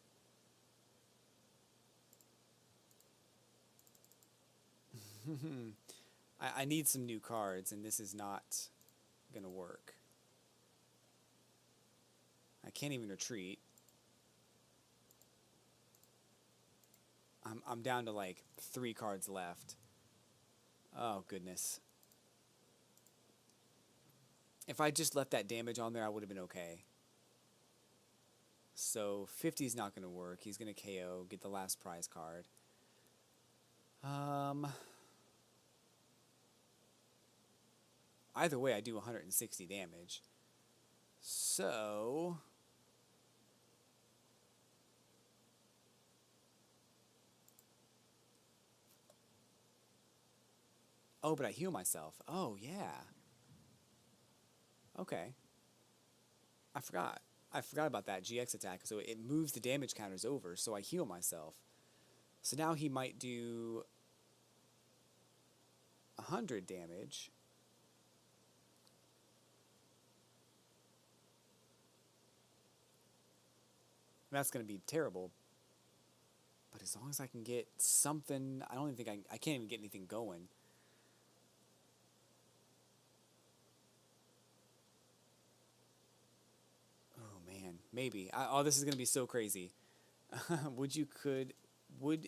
I need some new cards, and this is not going to work. I can't even retreat. I'm down to like 3 cards left. Oh, goodness. If I just left that damage on there, I would have been okay. So 50 is not going to work. He's going to KO, get the last prize card. Either way, I do 160 damage. So... Oh, but I heal myself. Oh, yeah. Okay. I forgot about that GX attack. So it moves the damage counters over, so I heal myself. So now he might do 100 damage. That's going to be terrible. But as long as I can get something, I don't even think I can't even get anything going. Maybe. Oh, this is going to be so crazy. Would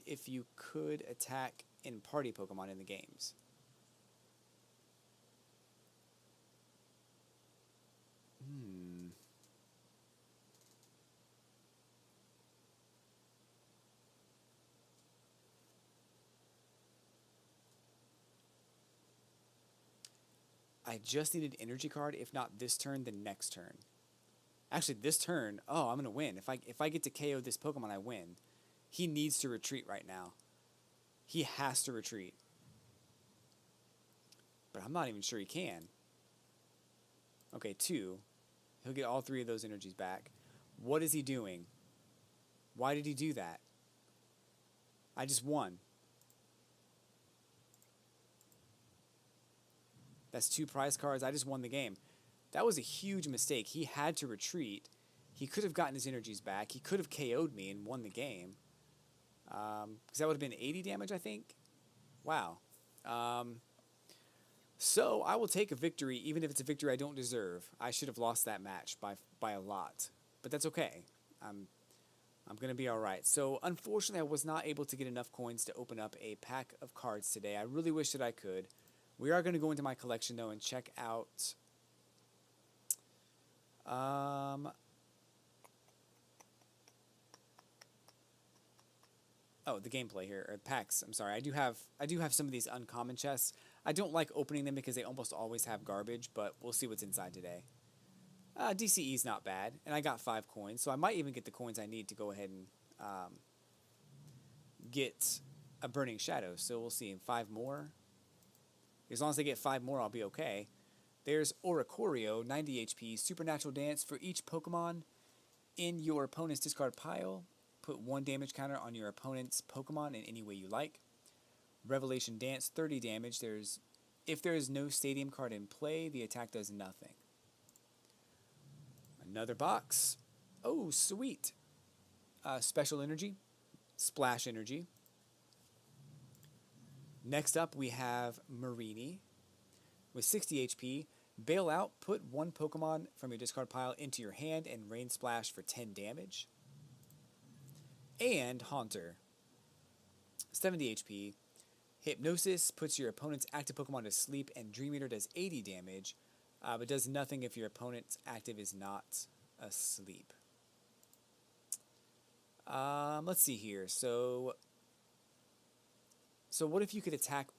if you could attack in party Pokemon in the games? I just need an energy card. If not this turn, then next turn. Actually, this turn, oh, I'm going to win. If I get to KO this Pokemon, I win. He needs to retreat right now. He has to retreat. But I'm not even sure he can. Okay, 2. He'll get all 3 of those energies back. What is he doing? Why did he do that? I just won. That's 2 prize cards. I just won the game. That was a huge mistake. He had to retreat. He could have gotten his energies back. He could have KO'd me and won the game. Because that would have been 80 damage, I think. Wow. So I will take a victory, even if it's a victory I don't deserve. I should have lost that match by a lot. But that's okay. I'm going to be all right. So unfortunately, I was not able to get enough coins to open up a pack of cards today. I really wish that I could. We are going to go into my collection, though, and check out... Oh, the gameplay here, or packs. I'm sorry. I do have some of these uncommon chests. I don't like opening them because they almost always have garbage, but we'll see what's inside today. DCE is not bad, and I got 5 coins, so I might even get the coins I need to go ahead and get a Burning Shadow. So we'll see. 5 more. As long as I get 5 more, I'll be okay. There's Oricorio, 90 HP, Supernatural Dance. For each Pokemon in your opponent's discard pile, put 1 damage counter on your opponent's Pokemon in any way you like. Revelation Dance, 30 damage. If there is no Stadium card in play, the attack does nothing. Another box. Oh, sweet. Special Energy, Splash Energy. Next up, we have Marini. With 60 HP, bail out, put 1 Pokemon from your discard pile into your hand and Rain Splash for 10 damage. And Haunter. 70 HP. Hypnosis puts your opponent's active Pokemon to sleep, and Dream Eater does 80 damage, but does nothing if your opponent's active is not asleep. Let's see here. So what if you could attack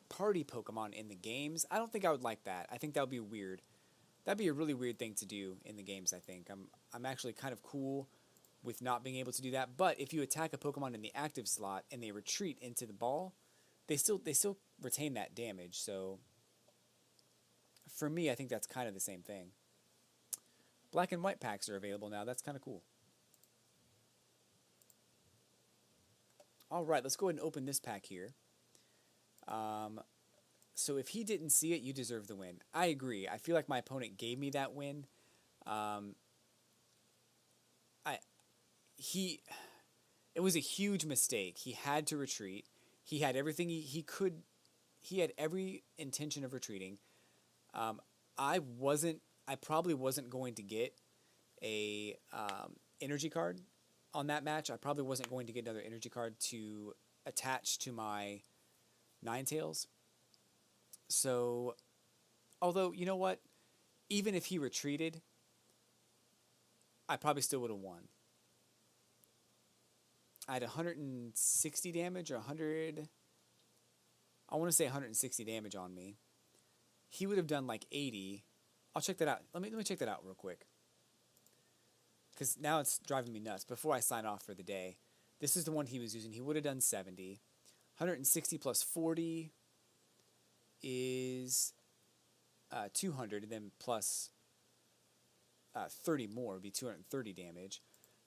party Pokemon in the games? I don't think I would like that. I think that would be weird. That'd be a really weird thing to do in the games, I think. I'm actually kind of cool with not being able to do that. But if you attack a Pokemon in the active slot and they retreat into the ball, they still retain that damage. So for me, I think that's kind of the same thing. Black and white packs are available now. That's kind of cool. All right, let's go ahead and open this pack here. So if he didn't see it, you deserve the win. I agree. I feel like my opponent gave me that win. It was a huge mistake. He had to retreat. He had everything he could. He had every intention of retreating. I probably wasn't going to get a energy card on that match. I probably wasn't going to get another energy card to attach to my Ninetales. So, although, you know what? Even if he retreated, I probably still would have won. I had 160 damage or 100... I want to say 160 damage on me. He would have done like 80. I'll check that out. Let me check that out real quick. Because now it's driving me nuts. Before I sign off for the day, this is the one he was using. He would have done 70. 160 plus 40 is 200, and then plus 30 more would be 230 damage.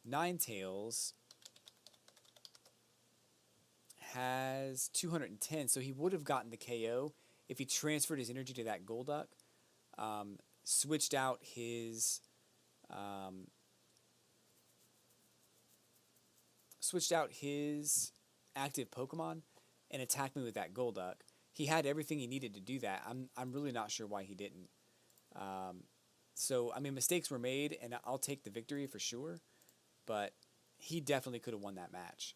Ninetales has 210, so he would have gotten the KO if he transferred his energy to that Golduck, switched out his active Pokemon, and attacked me with that Golduck. He had everything he needed to do that. I'm really not sure why he didn't. So I mean, mistakes were made, and I'll take the victory for sure. But he definitely could have won that match.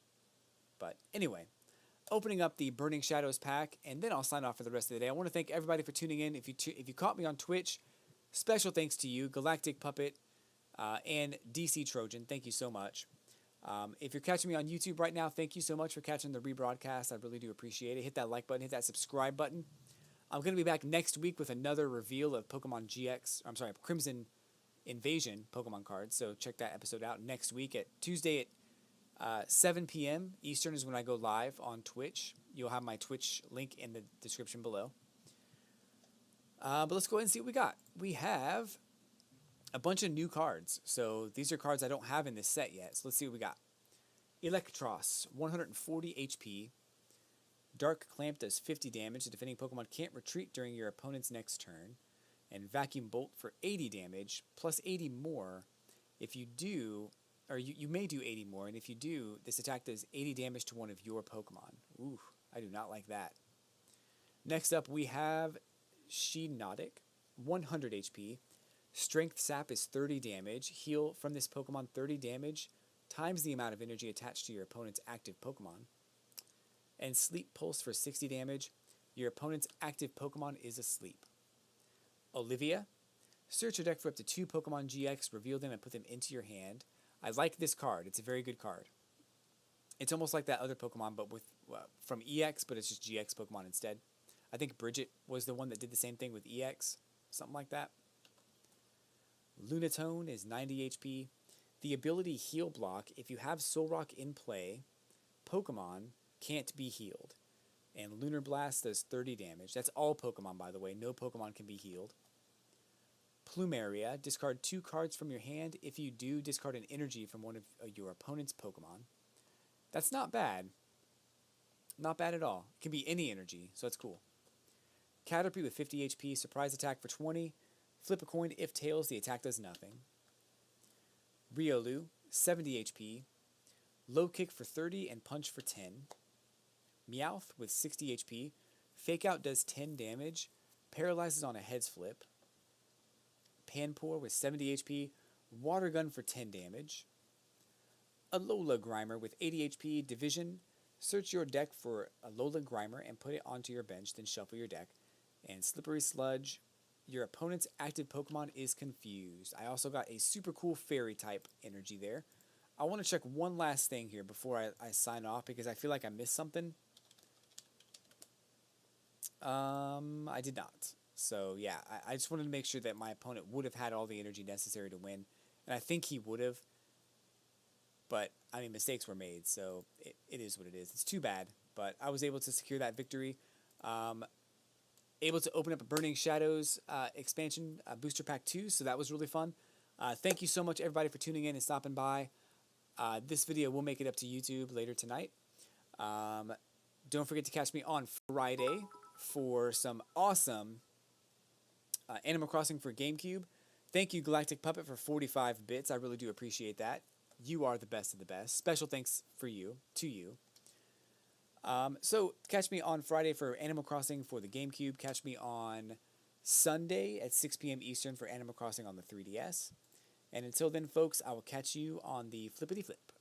But anyway, opening up the Burning Shadows pack, and then I'll sign off for the rest of the day. I want to thank everybody for tuning in. If you caught me on Twitch, special thanks to you, Galactic Puppet, and DC Trojan. Thank you so much. If you're catching me on YouTube right now, thank you so much for catching the rebroadcast. I really do appreciate it. Hit that like button, hit that subscribe button. I'm going to be back next week with another reveal of Pokemon GX. I'm sorry, Crimson Invasion Pokemon cards. So check that episode out next week at Tuesday at 7 p.m. Eastern is when I go live on Twitch. You'll have my Twitch link in the description below. But let's go ahead and see what we got. We have a bunch of new cards. So these are cards I don't have in this set yet. So let's see what we got. Electros, 140 HP. Dark Clamp does 50 damage. The defending Pokemon can't retreat during your opponent's next turn. And Vacuum Bolt for 80 damage, plus 80 more. If you do, or you may do 80 more, and if you do, this attack does 80 damage to one of your Pokemon. Ooh, I do not like that. Next up, we have Shiinotic, 100 HP. Strength Sap is 30 damage. Heal from this Pokemon 30 damage times the amount of energy attached to your opponent's active Pokemon. And Sleep Pulse for 60 damage. Your opponent's active Pokemon is asleep. Olivia. Search your deck for up to 2 Pokemon GX, reveal them, and put them into your hand. I like this card. It's a very good card. It's almost like that other Pokemon, but with from EX, but it's just GX Pokemon instead. I think Bridget was the one that did the same thing with EX. Something like that. Lunatone is 90 HP. The ability Heal Block, if you have Solrock in play, Pokemon can't be healed. And Lunar Blast does 30 damage. That's all Pokemon, by the way. No Pokemon can be healed. Plumeria, discard 2 cards from your hand. If you do, discard an energy from one of your opponent's Pokemon. That's not bad. Not bad at all. It can be any energy, so that's cool. Caterpie with 50 HP, surprise attack for 20. Flip a coin. If tails, the attack does nothing. Riolu, 70 HP. Low kick for 30 and punch for 10. Meowth with 60 HP. Fake Out does 10 damage. Paralyzes on a heads flip. Panpour with 70 HP. Water Gun for 10 damage. Alola Grimer with 80 HP. Division. Search your deck for Alola Grimer and put it onto your bench, then shuffle your deck. And Slippery Sludge. Your opponent's active Pokemon is confused. I also got a super cool Fairy type energy there. I want to check one last thing here before I sign off because I feel like I missed something. I did not. So yeah, I just wanted to make sure that my opponent would have had all the energy necessary to win, and I think he would have. But I mean, mistakes were made, so it is what it is. It's too bad, but I was able to secure that victory. Able to open up a Burning Shadows expansion booster pack 2, so that was really fun. Thank you so much, everybody, for tuning in and stopping by. This video will make it up to YouTube later tonight. Don't forget to catch me on Friday for some awesome Animal Crossing for GameCube. Thank you, Galactic Puppet, for 45 bits. I really do appreciate that. You are the best of the best. Special thanks to you. So catch me on Friday for Animal Crossing for the GameCube. Catch me on Sunday at 6 p.m. Eastern for Animal Crossing on the 3DS. And until then, folks, I will catch you on the flippity flip.